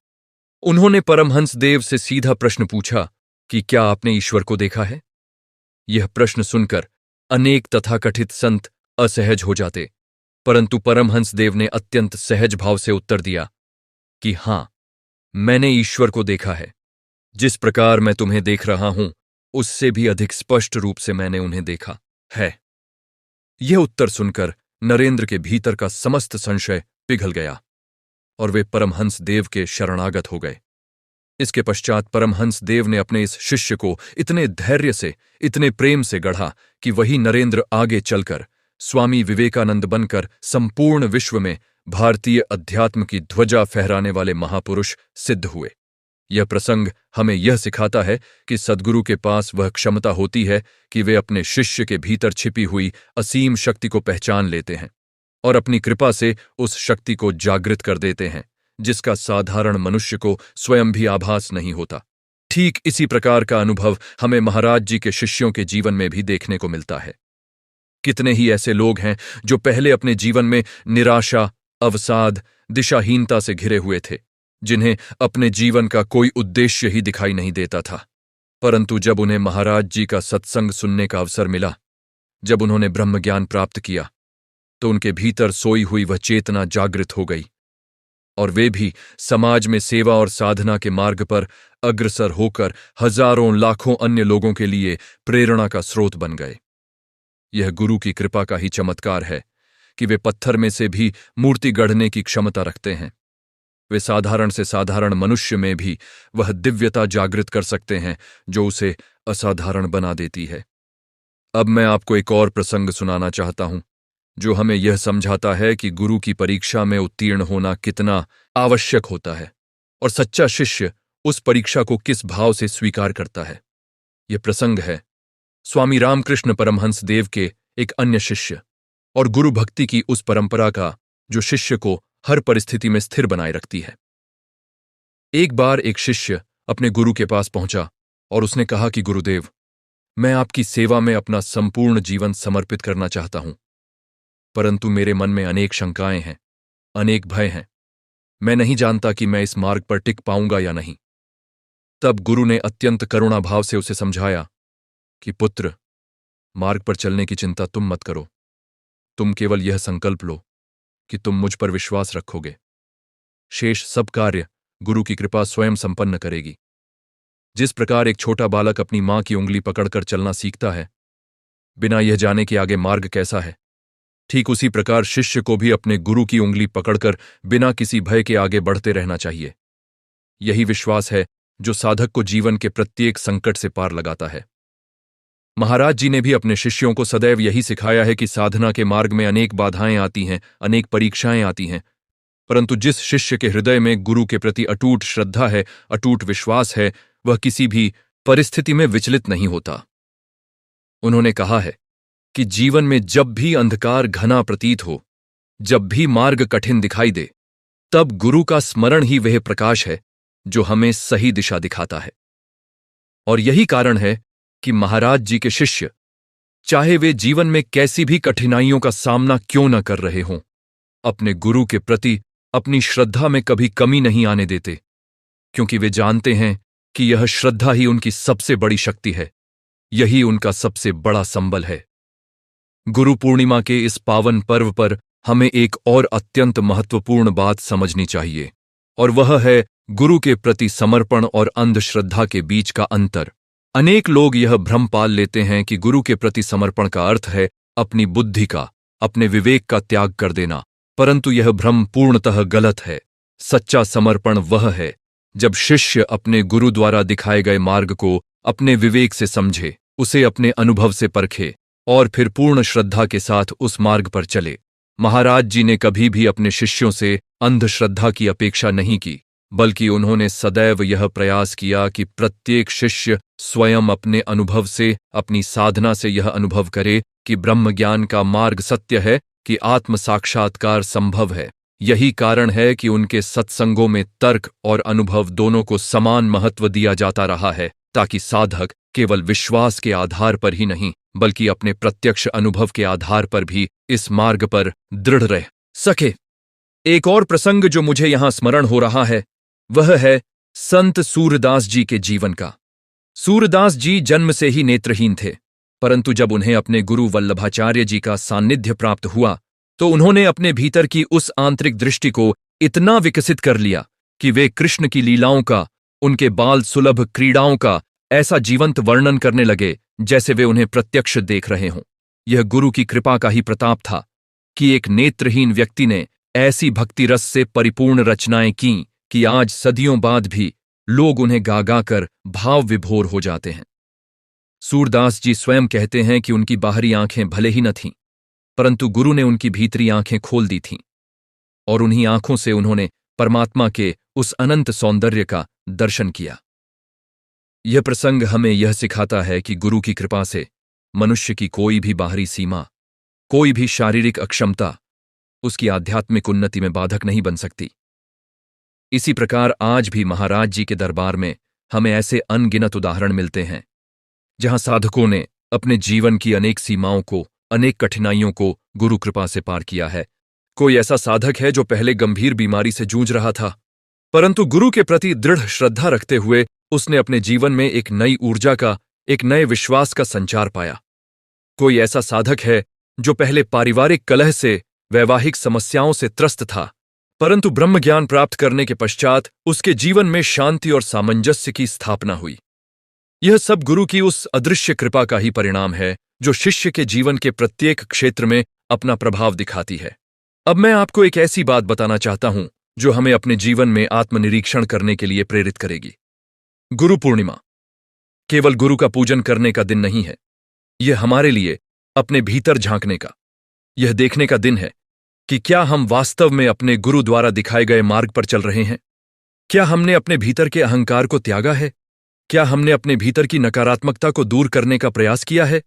उन्होंने परमहंस देव से सीधा प्रश्न पूछा कि क्या आपने ईश्वर को देखा है? यह प्रश्न सुनकर अनेक तथाकथित संत असहज हो जाते, परंतु परमहंस देव ने अत्यंत सहज भाव से उत्तर दिया कि हां, मैंने ईश्वर को देखा है। जिस प्रकार मैं तुम्हें देख रहा हूं, उससे भी अधिक स्पष्ट रूप से मैंने उन्हें देखा है। यह उत्तर सुनकर नरेंद्र के भीतर का समस्त संशय पिघल गया और वे परमहंस देव के शरणागत हो गए। इसके पश्चात परमहंस देव ने अपने इस शिष्य को इतने धैर्य से, इतने प्रेम से गढ़ा कि वही नरेंद्र आगे चलकर स्वामी विवेकानंद बनकर संपूर्ण विश्व में भारतीय अध्यात्म की ध्वजा फहराने वाले महापुरुष सिद्ध हुए। यह प्रसंग हमें यह सिखाता है कि सद्गुरु के पास वह क्षमता होती है कि वे अपने शिष्य के भीतर छिपी हुई असीम शक्ति को पहचान लेते हैं और अपनी कृपा से उस शक्ति को जागृत कर देते हैं, जिसका साधारण मनुष्य को स्वयं भी आभास नहीं होता। ठीक इसी प्रकार का अनुभव हमें महाराज जी के शिष्यों के जीवन में भी देखने को मिलता है। कितने ही ऐसे लोग हैं जो पहले अपने जीवन में निराशा, अवसाद, दिशाहीनता से घिरे हुए थे, जिन्हें अपने जीवन का कोई उद्देश्य ही दिखाई नहीं देता था, परंतु जब उन्हें महाराज जी का सत्संग सुनने का अवसर मिला, जब उन्होंने ब्रह्मज्ञान प्राप्त किया, तो उनके भीतर सोई हुई वह चेतना जागृत हो गई और वे भी समाज में सेवा और साधना के मार्ग पर अग्रसर होकर हजारों लाखों अन्य लोगों के लिए प्रेरणा का स्रोत बन गए। यह गुरु की कृपा का ही चमत्कार है कि वे पत्थर में से भी मूर्ति गढ़ने की क्षमता रखते हैं। वे साधारण से साधारण मनुष्य में भी वह दिव्यता जागृत कर सकते हैं जो उसे असाधारण बना देती है। अब मैं आपको एक और प्रसंग सुनाना चाहता हूं जो हमें यह समझाता है कि गुरु की परीक्षा में उत्तीर्ण होना कितना आवश्यक होता है और सच्चा शिष्य उस परीक्षा को किस भाव से स्वीकार करता है। यह प्रसंग है स्वामी रामकृष्ण परमहंस देव के एक अन्य शिष्य और गुरु भक्ति की उस परंपरा का जो शिष्य को हर परिस्थिति में स्थिर बनाए रखती है। एक बार एक शिष्य अपने गुरु के पास पहुंचा और उसने कहा कि गुरुदेव, मैं आपकी सेवा में अपना संपूर्ण जीवन समर्पित करना चाहता हूं, परंतु मेरे मन में अनेक शंकाएं हैं, अनेक भय हैं। मैं नहीं जानता कि मैं इस मार्ग पर टिक पाऊंगा या नहीं। तब गुरु ने अत्यंत करुणा भाव से उसे समझाया कि पुत्र, मार्ग पर चलने की चिंता तुम मत करो। तुम केवल यह संकल्प लो कि तुम मुझ पर विश्वास रखोगे। शेष सब कार्य गुरु की कृपा स्वयं संपन्न करेगी। जिस प्रकार एक छोटा बालक अपनी मां की उंगली पकड़कर चलना सीखता है, बिना यह जाने कि आगे मार्ग कैसा है, ठीक उसी प्रकार शिष्य को भी अपने गुरु की उंगली पकड़कर बिना किसी भय के आगे बढ़ते रहना चाहिए। यही विश्वास है जो साधक को जीवन के प्रत्येक संकट से पार लगाता है। महाराज जी ने भी अपने शिष्यों को सदैव यही सिखाया है कि साधना के मार्ग में अनेक बाधाएं आती हैं, अनेक परीक्षाएं आती हैं, परंतु जिस शिष्य के हृदय में गुरु के प्रति अटूट श्रद्धा है, अटूट विश्वास है, वह किसी भी परिस्थिति में विचलित नहीं होता। उन्होंने कहा है कि जीवन में जब भी अंधकार घना प्रतीत हो, जब भी मार्ग कठिन दिखाई दे, तब गुरु का स्मरण ही वह प्रकाश है जो हमें सही दिशा दिखाता है। और यही कारण है कि महाराज जी के शिष्य, चाहे वे जीवन में कैसी भी कठिनाइयों का सामना क्यों न कर रहे हों, अपने गुरु के प्रति अपनी श्रद्धा में कभी कमी नहीं आने देते, क्योंकि वे जानते हैं कि यह श्रद्धा ही उनकी सबसे बड़ी शक्ति है, यही उनका सबसे बड़ा संबल है। गुरु पूर्णिमा के इस पावन पर्व पर हमें एक और अत्यंत महत्वपूर्ण बात समझनी चाहिए, और वह है गुरु के प्रति समर्पण और अंधश्रद्धा के बीच का अंतर। अनेक लोग यह भ्रम पाल लेते हैं कि गुरु के प्रति समर्पण का अर्थ है अपनी बुद्धि का, अपने विवेक का त्याग कर देना, परंतु यह भ्रम पूर्णतः गलत है। सच्चा समर्पण वह है जब शिष्य अपने गुरु द्वारा दिखाए गए मार्ग को अपने विवेक से समझे, उसे अपने अनुभव से परखे और फिर पूर्ण श्रद्धा के साथ उस मार्ग पर चले। महाराज जी ने कभी भी अपने शिष्यों से अंधश्रद्धा की अपेक्षा नहीं की, बल्कि उन्होंने सदैव यह प्रयास किया कि प्रत्येक शिष्य स्वयं अपने अनुभव से, अपनी साधना से यह अनुभव करे कि ब्रह्मज्ञान का मार्ग सत्य है, कि आत्म साक्षात्कार संभव है। यही कारण है कि उनके सत्संगों में तर्क और अनुभव दोनों को समान महत्व दिया जाता रहा है, ताकि साधक केवल विश्वास के आधार पर ही नहीं, बल्कि अपने प्रत्यक्ष अनुभव के आधार पर भी इस मार्ग पर दृढ़ रह सके। एक और प्रसंग जो मुझे यहां स्मरण हो रहा है, वह है संत सूरदास जी के जीवन का। सूरदास जी जन्म से ही नेत्रहीन थे, परंतु जब उन्हें अपने गुरु वल्लभाचार्य जी का सान्निध्य प्राप्त हुआ, तो उन्होंने अपने भीतर की उस आंतरिक दृष्टि को इतना विकसित कर लिया कि वे कृष्ण की लीलाओं का, उनके बाल सुलभ क्रीड़ाओं का ऐसा जीवंत वर्णन करने लगे जैसे वे उन्हें प्रत्यक्ष देख रहे हों। यह गुरु की कृपा का ही प्रताप था कि एक नेत्रहीन व्यक्ति ने ऐसी भक्ति रस से परिपूर्ण रचनाएं की कि आज सदियों बाद भी लोग उन्हें गा गा कर भाव विभोर हो जाते हैं। सूरदास जी स्वयं कहते हैं कि उनकी बाहरी आंखें भले ही न थीं, परंतु गुरु ने उनकी भीतरी आंखें खोल दी थीं, और उन्हीं आंखों से उन्होंने परमात्मा के उस अनंत सौंदर्य का दर्शन किया। यह प्रसंग हमें यह सिखाता है कि गुरु की कृपा से मनुष्य की कोई भी बाहरी सीमा, कोई भी शारीरिक अक्षमता उसकी आध्यात्मिक उन्नति में बाधक नहीं बन सकती। इसी प्रकार आज भी महाराज जी के दरबार में हमें ऐसे अनगिनत उदाहरण मिलते हैं जहां साधकों ने अपने जीवन की अनेक सीमाओं को, अनेक कठिनाइयों को गुरु कृपा से पार किया है। कोई ऐसा साधक है जो पहले गंभीर बीमारी से जूझ रहा था, परंतु गुरु के प्रति दृढ़ श्रद्धा रखते हुए उसने अपने जीवन में एक नई ऊर्जा का, एक नए विश्वास का संचार पाया। कोई ऐसा साधक है जो पहले पारिवारिक कलह से, वैवाहिक समस्याओं से त्रस्त था, परंतु ब्रह्मज्ञान प्राप्त करने के पश्चात उसके जीवन में शांति और सामंजस्य की स्थापना हुई। यह सब गुरु की उस अदृश्य कृपा का ही परिणाम है जो शिष्य के जीवन के प्रत्येक क्षेत्र में अपना प्रभाव दिखाती है। अब मैं आपको एक ऐसी बात बताना चाहता हूं जो हमें अपने जीवन में आत्मनिरीक्षण करने के लिए प्रेरित करेगी। गुरु पूर्णिमा केवल गुरु का पूजन करने का दिन नहीं है, यह हमारे लिए अपने भीतर झांकने का, यह देखने का दिन है कि क्या हम वास्तव में अपने गुरु द्वारा दिखाए गए मार्ग पर चल रहे हैं। क्या हमने अपने भीतर के अहंकार को त्यागा है? क्या हमने अपने भीतर की नकारात्मकता को दूर करने का प्रयास किया है?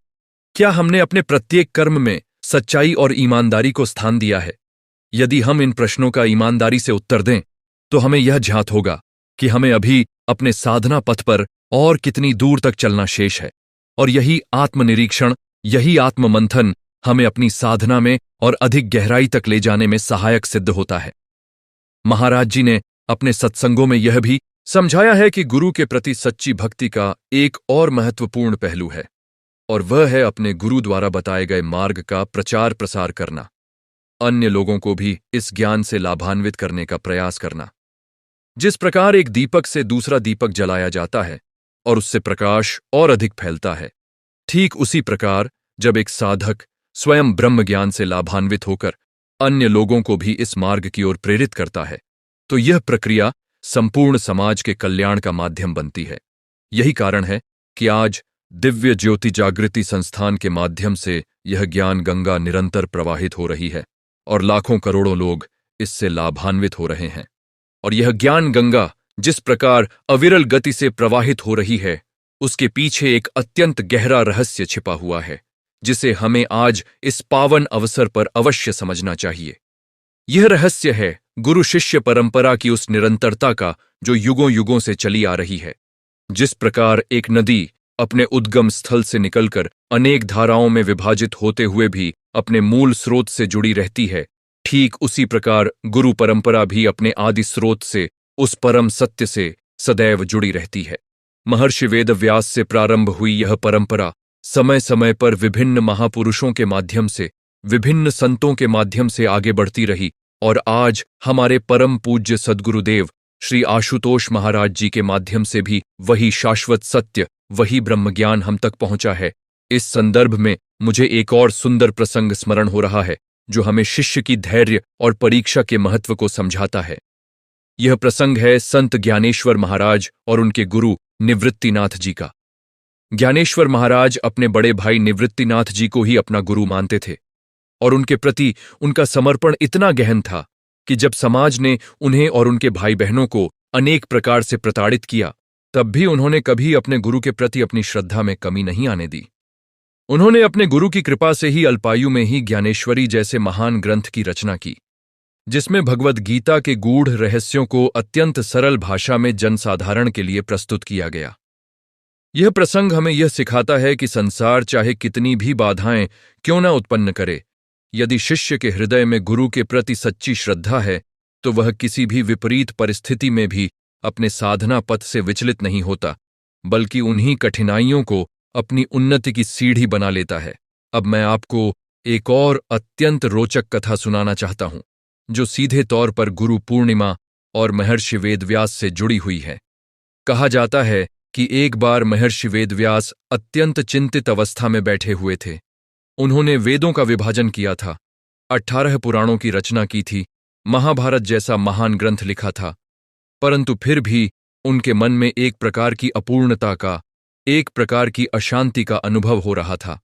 क्या हमने अपने प्रत्येक कर्म में सच्चाई और ईमानदारी को स्थान दिया है? यदि हम इन प्रश्नों का ईमानदारी से उत्तर दें, तो हमें यह ज्ञात होगा कि हमें अभी अपने साधना पथ पर और कितनी दूर तक चलना शेष है, और यही आत्मनिरीक्षण, यही आत्ममंथन हमें अपनी साधना में और अधिक गहराई तक ले जाने में सहायक सिद्ध होता है। महाराज जी ने अपने सत्संगों में यह भी समझाया है कि गुरु के प्रति सच्ची भक्ति का एक और महत्वपूर्ण पहलू है, और वह है अपने गुरु द्वारा बताए गए मार्ग का प्रचार प्रसार करना, अन्य लोगों को भी इस ज्ञान से लाभान्वित करने का प्रयास करना। जिस प्रकार एक दीपक से दूसरा दीपक जलाया जाता है और उससे प्रकाश और अधिक फैलता है, ठीक उसी प्रकार जब एक साधक स्वयं ब्रह्म ज्ञान से लाभान्वित होकर अन्य लोगों को भी इस मार्ग की ओर प्रेरित करता है, तो यह प्रक्रिया संपूर्ण समाज के कल्याण का माध्यम बनती है। यही कारण है कि आज दिव्य ज्योति जागृति संस्थान के माध्यम से यह ज्ञान गंगा निरंतर प्रवाहित हो रही है और लाखों करोड़ों लोग इससे लाभान्वित हो रहे हैं। और यह ज्ञान गंगा जिस प्रकार अविरल गति से प्रवाहित हो रही है, उसके पीछे एक अत्यंत गहरा रहस्य छिपा हुआ है, जिसे हमें आज इस पावन अवसर पर अवश्य समझना चाहिए। यह रहस्य है गुरु शिष्य परंपरा की उस निरंतरता का जो युगों युगों से चली आ रही है। जिस प्रकार एक नदी अपने उद्गम स्थल से निकलकर अनेक धाराओं में विभाजित होते हुए भी अपने मूल स्रोत से जुड़ी रहती है, ठीक उसी प्रकार गुरु परंपरा भी अपने आदि स्रोत से, उस परम सत्य से सदैव जुड़ी रहती है। महर्षि वेदव्यास से प्रारंभ हुई यह परंपरा समय समय पर विभिन्न महापुरुषों के माध्यम से, विभिन्न संतों के माध्यम से आगे बढ़ती रही, और आज हमारे परम पूज्य सद्गुरुदेव श्री आशुतोष महाराज जी के माध्यम से भी वही शाश्वत सत्य, वही ब्रह्मज्ञान हम तक पहुंचा है। इस संदर्भ में मुझे एक और सुंदर प्रसंग स्मरण हो रहा है जो हमें शिष्य की धैर्य और परीक्षा के महत्व को समझाता है। यह प्रसंग है संत ज्ञानेश्वर महाराज और उनके गुरु निवृत्तिनाथ जी का। ज्ञानेश्वर महाराज अपने बड़े भाई निवृत्तिनाथ जी को ही अपना गुरु मानते थे और उनके प्रति उनका समर्पण इतना गहन था कि जब समाज ने उन्हें और उनके भाई बहनों को अनेक प्रकार से प्रताड़ित किया, तब भी उन्होंने कभी अपने गुरु के प्रति अपनी श्रद्धा में कमी नहीं आने दी। उन्होंने अपने गुरु की कृपा से ही अल्पायु में ही ज्ञानेश्वरी जैसे महान ग्रंथ की रचना की, जिसमें भगवद गीता के गूढ़ रहस्यों को अत्यंत सरल भाषा में जनसाधारण के लिए प्रस्तुत किया गया। यह प्रसंग हमें यह सिखाता है कि संसार चाहे कितनी भी बाधाएं क्यों न उत्पन्न करे, यदि शिष्य के हृदय में गुरु के प्रति सच्ची श्रद्धा है तो वह किसी भी विपरीत परिस्थिति में भी अपने साधना पथ से विचलित नहीं होता, बल्कि उन्हीं कठिनाइयों को अपनी उन्नति की सीढ़ी बना लेता है। अब मैं आपको एक और अत्यंत रोचक कथा सुनाना चाहता हूं, जो सीधे तौर पर गुरु पूर्णिमा और महर्षि वेदव्यास से जुड़ी हुई है। कहा जाता है कि एक बार महर्षि वेदव्यास अत्यंत चिंतित अवस्था में बैठे हुए थे। उन्होंने वेदों का विभाजन किया था, 18 पुराणों की रचना की थी, महाभारत जैसा महान ग्रंथ लिखा था, परंतु फिर भी उनके मन में एक प्रकार की अपूर्णता का, एक प्रकार की अशांति का अनुभव हो रहा था।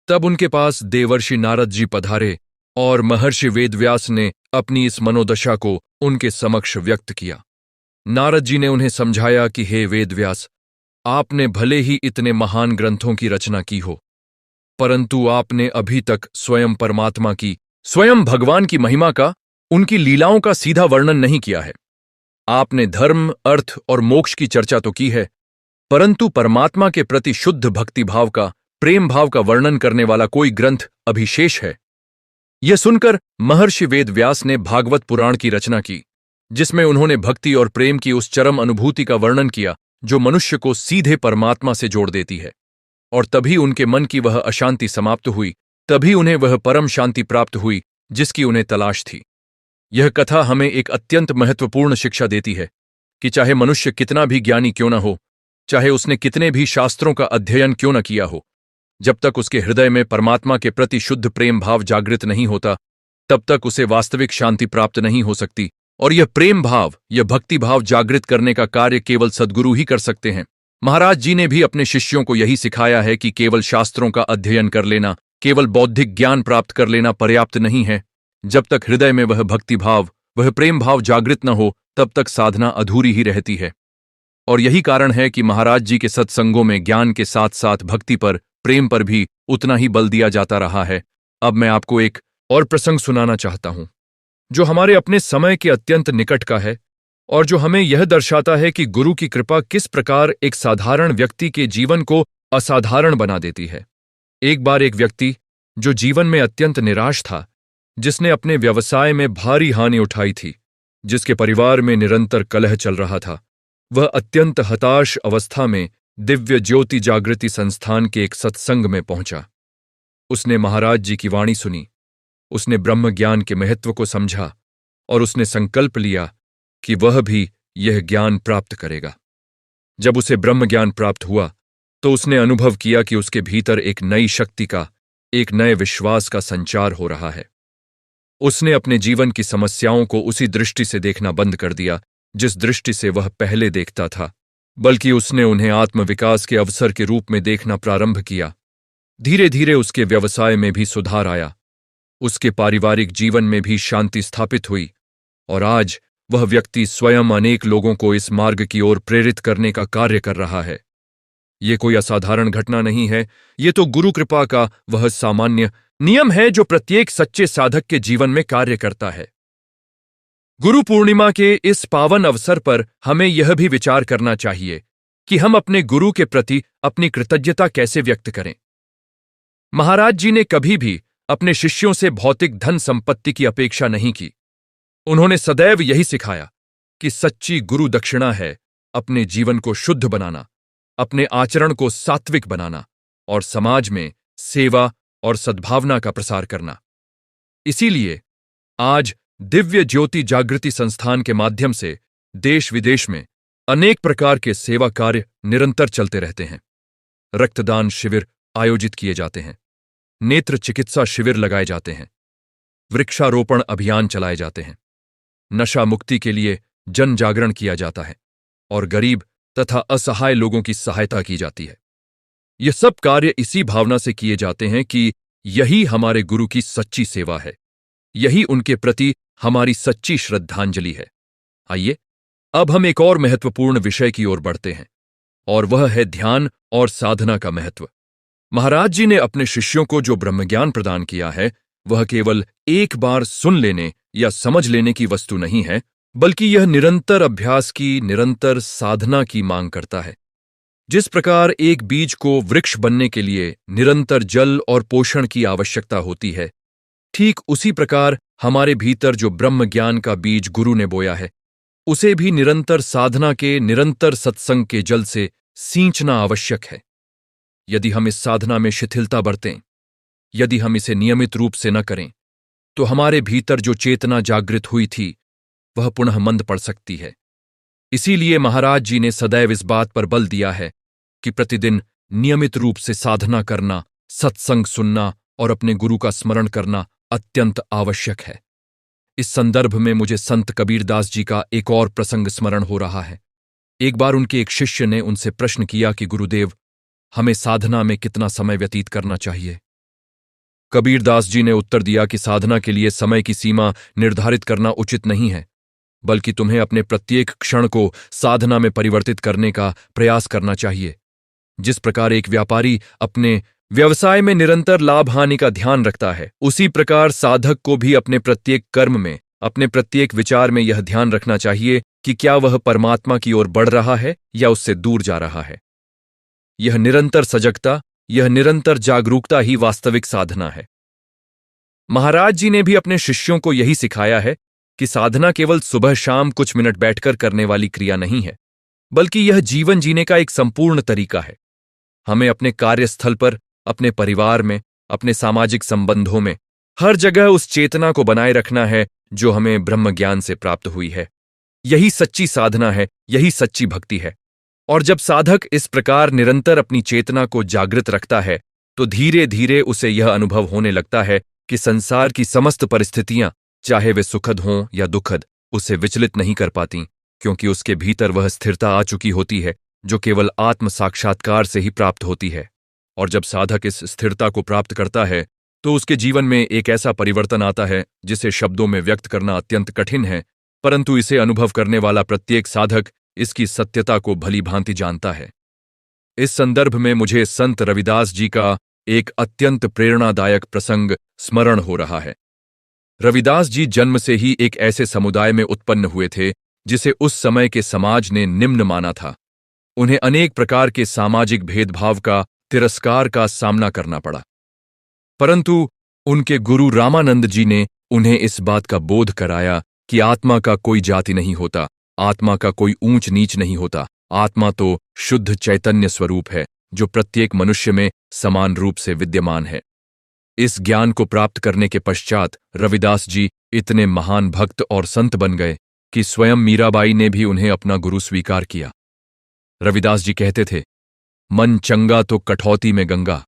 तब उनके पास देवर्षि नारद जी पधारे और महर्षि वेदव्यास ने अपनी इस मनोदशा को उनके समक्ष व्यक्त किया। नारद जी ने उन्हें समझाया कि हे वेदव्यास, आपने भले ही इतने महान ग्रंथों की रचना की हो, परंतु आपने अभी तक स्वयं परमात्मा की, स्वयं भगवान की महिमा का, उनकी लीलाओं का सीधा वर्णन नहीं किया है। आपने धर्म, अर्थ और मोक्ष की चर्चा तो की है, परंतु परमात्मा के प्रति शुद्ध भक्तिभाव का, प्रेम भाव का वर्णन करने वाला कोई ग्रंथ अभी शेष है। यह सुनकर महर्षि वेदव्यास ने भागवत पुराण की रचना की, जिसमें उन्होंने भक्ति और प्रेम की उस चरम अनुभूति का वर्णन किया जो मनुष्य को सीधे परमात्मा से जोड़ देती है। और तभी उनके मन की वह अशांति समाप्त हुई, तभी उन्हें वह परम शांति प्राप्त हुई जिसकी उन्हें तलाश थी। यह कथा हमें एक अत्यंत महत्वपूर्ण शिक्षा देती है कि चाहे मनुष्य कितना भी ज्ञानी क्यों न हो, चाहे उसने कितने भी शास्त्रों का अध्ययन क्यों न किया हो, जब तक उसके हृदय में परमात्मा के प्रति शुद्ध प्रेम भाव जागृत नहीं होता, तब तक उसे वास्तविक शांति प्राप्त नहीं हो सकती। और यह प्रेम भाव, यह भक्ति भाव जागृत करने का कार्य केवल सद्गुरु ही कर सकते हैं। महाराज जी ने भी अपने शिष्यों को यही सिखाया है कि केवल शास्त्रों का अध्ययन कर लेना, केवल बौद्धिक ज्ञान प्राप्त कर लेना पर्याप्त नहीं है। जब तक हृदय में वह भक्ति भाव, वह प्रेम भाव जागृत न हो, तब तक साधना अधूरी ही रहती है। और यही कारण है कि महाराज जी के सत्संगों में ज्ञान के साथ साथ भक्ति पर, प्रेम पर भी उतना ही बल दिया जाता रहा है। अब मैं आपको एक और प्रसंग सुनाना चाहता हूं, जो हमारे अपने समय के अत्यंत निकट का है और जो हमें यह दर्शाता है कि गुरु की कृपा किस प्रकार एक साधारण व्यक्ति के जीवन को असाधारण बना देती है। एक बार एक व्यक्ति जो जीवन में अत्यंत निराश था, जिसने अपने व्यवसाय में भारी हानि उठाई थी, जिसके परिवार में निरंतर कलह चल रहा था, वह अत्यंत हताश अवस्था में दिव्य ज्योति जागृति संस्थान के एक सत्संग में पहुंचा। उसने महाराज जी की वाणी सुनी, उसने ब्रह्म ज्ञान के महत्व को समझा और उसने संकल्प लिया कि वह भी यह ज्ञान प्राप्त करेगा। जब उसे ब्रह्म ज्ञान प्राप्त हुआ तो उसने अनुभव किया कि उसके भीतर एक नई शक्ति का, एक नए विश्वास का संचार हो रहा है। उसने अपने जीवन की समस्याओं को उसी दृष्टि से देखना बंद कर दिया जिस दृष्टि से वह पहले देखता था, बल्कि उसने उन्हें आत्मविकास के अवसर के रूप में देखना प्रारंभ किया। धीरे धीरे उसके व्यवसाय में भी सुधार आया, उसके पारिवारिक जीवन में भी शांति स्थापित हुई और आज वह व्यक्ति स्वयं अनेक लोगों को इस मार्ग की ओर प्रेरित करने का कार्य कर रहा है। ये कोई असाधारण घटना नहीं है, ये तो गुरु कृपा का वह सामान्य नियम है जो प्रत्येक सच्चे साधक के जीवन में कार्य करता है। गुरु पूर्णिमा के इस पावन अवसर पर हमें यह भी विचार करना चाहिए कि हम अपने गुरु के प्रति अपनी कृतज्ञता कैसे व्यक्त करें। महाराज जी ने कभी भी अपने शिष्यों से भौतिक धन संपत्ति की अपेक्षा नहीं की। उन्होंने सदैव यही सिखाया कि सच्ची गुरु दक्षिणा है अपने जीवन को शुद्ध बनाना, अपने आचरण को सात्विक बनाना और समाज में सेवा और सद्भावना का प्रसार करना। इसीलिए आज दिव्य ज्योति जागृति संस्थान के माध्यम से देश विदेश में अनेक प्रकार के सेवा कार्य निरंतर चलते रहते हैं। रक्तदान शिविर आयोजित किए जाते हैं, नेत्र चिकित्सा शिविर लगाए जाते हैं, वृक्षारोपण अभियान चलाए जाते हैं, नशा मुक्ति के लिए जन जागरण किया जाता है और गरीब तथा असहाय लोगों की सहायता की जाती है। ये सब कार्य इसी भावना से किए जाते हैं कि यही हमारे गुरु की सच्ची सेवा है, यही उनके प्रति हमारी सच्ची श्रद्धांजलि है। आइए अब हम एक और महत्वपूर्ण विषय की ओर बढ़ते हैं, और वह है ध्यान और साधना का महत्व। महाराज जी ने अपने शिष्यों को जो ब्रह्मज्ञान प्रदान किया है, वह केवल एक बार सुन लेने या समझ लेने की वस्तु नहीं है, बल्कि यह निरंतर अभ्यास की, निरंतर साधना की मांग करता है। जिस प्रकार एक बीज को वृक्ष बनने के लिए निरंतर जल और पोषण की आवश्यकता होती है, ठीक उसी प्रकार हमारे भीतर जो ब्रह्म ज्ञान का बीज गुरु ने बोया है, उसे भी निरंतर साधना के, निरंतर सत्संग के जल से सींचना आवश्यक है। यदि हम इस साधना में शिथिलता बरतें, यदि हम इसे नियमित रूप से न करें, तो हमारे भीतर जो चेतना जागृत हुई थी, वह पुनः मंद पड़ सकती है। इसीलिए महाराज जी ने सदैव इस बात पर बल दिया है कि प्रतिदिन नियमित रूप से साधना करना, सत्संग सुनना और अपने गुरु का स्मरण करना अत्यंत आवश्यक है। इस संदर्भ में मुझे संत कबीरदास जी का एक और प्रसंग स्मरण हो रहा है। एक बार उनके एक शिष्य ने उनसे प्रश्न किया कि गुरुदेव, हमें साधना में कितना समय व्यतीत करना चाहिए? कबीरदास जी ने उत्तर दिया कि साधना के लिए समय की सीमा निर्धारित करना उचित नहीं है, बल्कि तुम्हें अपने प्रत्येक क्षण को साधना में परिवर्तित करने का प्रयास करना चाहिए। जिस प्रकार एक व्यापारी अपने व्यवसाय में निरंतर लाभ हानि का ध्यान रखता है, उसी प्रकार साधक को भी अपने प्रत्येक कर्म में, अपने प्रत्येक विचार में यह ध्यान रखना चाहिए कि क्या वह परमात्मा की ओर बढ़ रहा है या उससे दूर जा रहा है। यह निरंतर सजगता, यह निरंतर जागरूकता ही वास्तविक साधना है। महाराज जी ने भी अपने शिष्यों को यही सिखाया है कि साधना केवल सुबह शाम कुछ मिनट बैठकर करने वाली क्रिया नहीं है, बल्कि यह जीवन जीने का एक संपूर्ण तरीका है। हमें अपने कार्यस्थल पर, अपने परिवार में, अपने सामाजिक संबंधों में, हर जगह उस चेतना को बनाए रखना है जो हमें ब्रह्म ज्ञान से प्राप्त हुई है। यही सच्ची साधना है, यही सच्ची भक्ति है। और जब साधक इस प्रकार निरंतर अपनी चेतना को जागृत रखता है, तो धीरे धीरे उसे यह अनुभव होने लगता है कि संसार की समस्त परिस्थितियां, चाहे वे सुखद हों या दुखद, उसे विचलित नहीं कर पाती, क्योंकि उसके भीतर वह स्थिरता आ चुकी होती है जो केवल आत्म साक्षात्कार से ही प्राप्त होती है। और जब साधक इस स्थिरता को प्राप्त करता है, तो उसके जीवन में एक ऐसा परिवर्तन आता है जिसे शब्दों में व्यक्त करना अत्यंत कठिन है, परंतु इसे अनुभव करने वाला प्रत्येक साधक इसकी सत्यता को भली भांति जानता है। इस संदर्भ में मुझे संत रविदास जी का एक अत्यंत प्रेरणादायक प्रसंग स्मरण हो रहा है। रविदास जी जन्म से ही एक ऐसे समुदाय में उत्पन्न हुए थे जिसे उस समय के समाज ने निम्न माना था। उन्हें अनेक प्रकार के सामाजिक भेदभाव का, तिरस्कार का सामना करना पड़ा, परंतु उनके गुरु रामानंद जी ने उन्हें इस बात का बोध कराया कि आत्मा का कोई जाति नहीं होता, आत्मा का कोई ऊंच नीच नहीं होता। आत्मा तो शुद्ध चैतन्य स्वरूप है जो प्रत्येक मनुष्य में समान रूप से विद्यमान है। इस ज्ञान को प्राप्त करने के पश्चात रविदास जी इतने महान भक्त और संत बन गए कि स्वयं मीराबाई ने भी उन्हें अपना गुरु स्वीकार किया। रविदास जी कहते थे, मन चंगा तो कठौती में गंगा,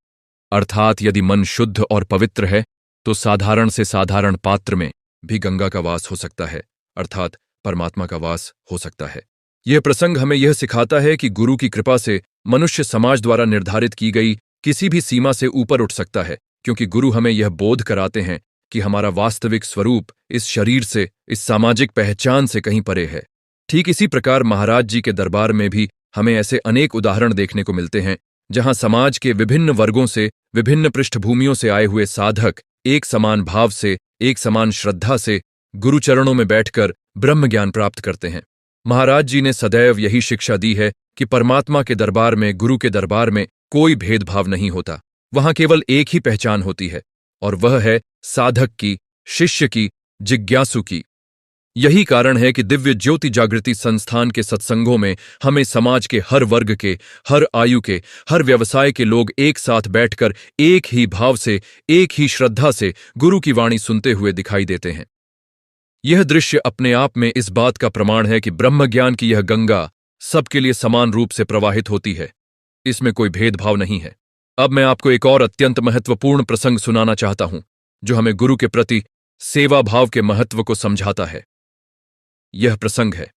अर्थात यदि मन शुद्ध और पवित्र है तो साधारण से साधारण पात्र में भी गंगा का वास हो सकता है, अर्थात परमात्मा का वास हो सकता है। यह प्रसंग हमें यह सिखाता है कि गुरु की कृपा से मनुष्य समाज द्वारा निर्धारित की गई किसी भी सीमा से ऊपर उठ सकता है, क्योंकि गुरु हमें यह बोध कराते हैं कि हमारा वास्तविक स्वरूप इस शरीर से, इस सामाजिक पहचान से कहीं परे है। ठीक इसी प्रकार महाराज जी के दरबार में भी हमें ऐसे अनेक उदाहरण देखने को मिलते हैं जहां समाज के विभिन्न वर्गों से, विभिन्न पृष्ठभूमियों से आए हुए साधक एक समान भाव से, एक समान श्रद्धा से गुरुचरणों में बैठकर ब्रह्म ज्ञान प्राप्त करते हैं। महाराज जी ने सदैव यही शिक्षा दी है कि परमात्मा के दरबार में, गुरु के दरबार में कोई भेदभाव नहीं होता। वहां केवल एक ही पहचान होती है, और वह है साधक की, शिष्य की, जिज्ञासु की। यही कारण है कि दिव्य ज्योति जागृति संस्थान के सत्संगों में हमें समाज के हर वर्ग के, हर आयु के, हर व्यवसाय के लोग एक साथ बैठकर एक ही भाव से, एक ही श्रद्धा से गुरु की वाणी सुनते हुए दिखाई देते हैं। यह दृश्य अपने आप में इस बात का प्रमाण है कि ब्रह्म ज्ञान की यह गंगा सबके लिए समान रूप से प्रवाहित होती है, इसमें कोई भेदभाव नहीं है। अब मैं आपको एक और अत्यंत महत्वपूर्ण प्रसंग सुनाना चाहता हूं जो हमें गुरु के प्रति सेवा भाव के महत्व को समझाता है। यह प्रसंग है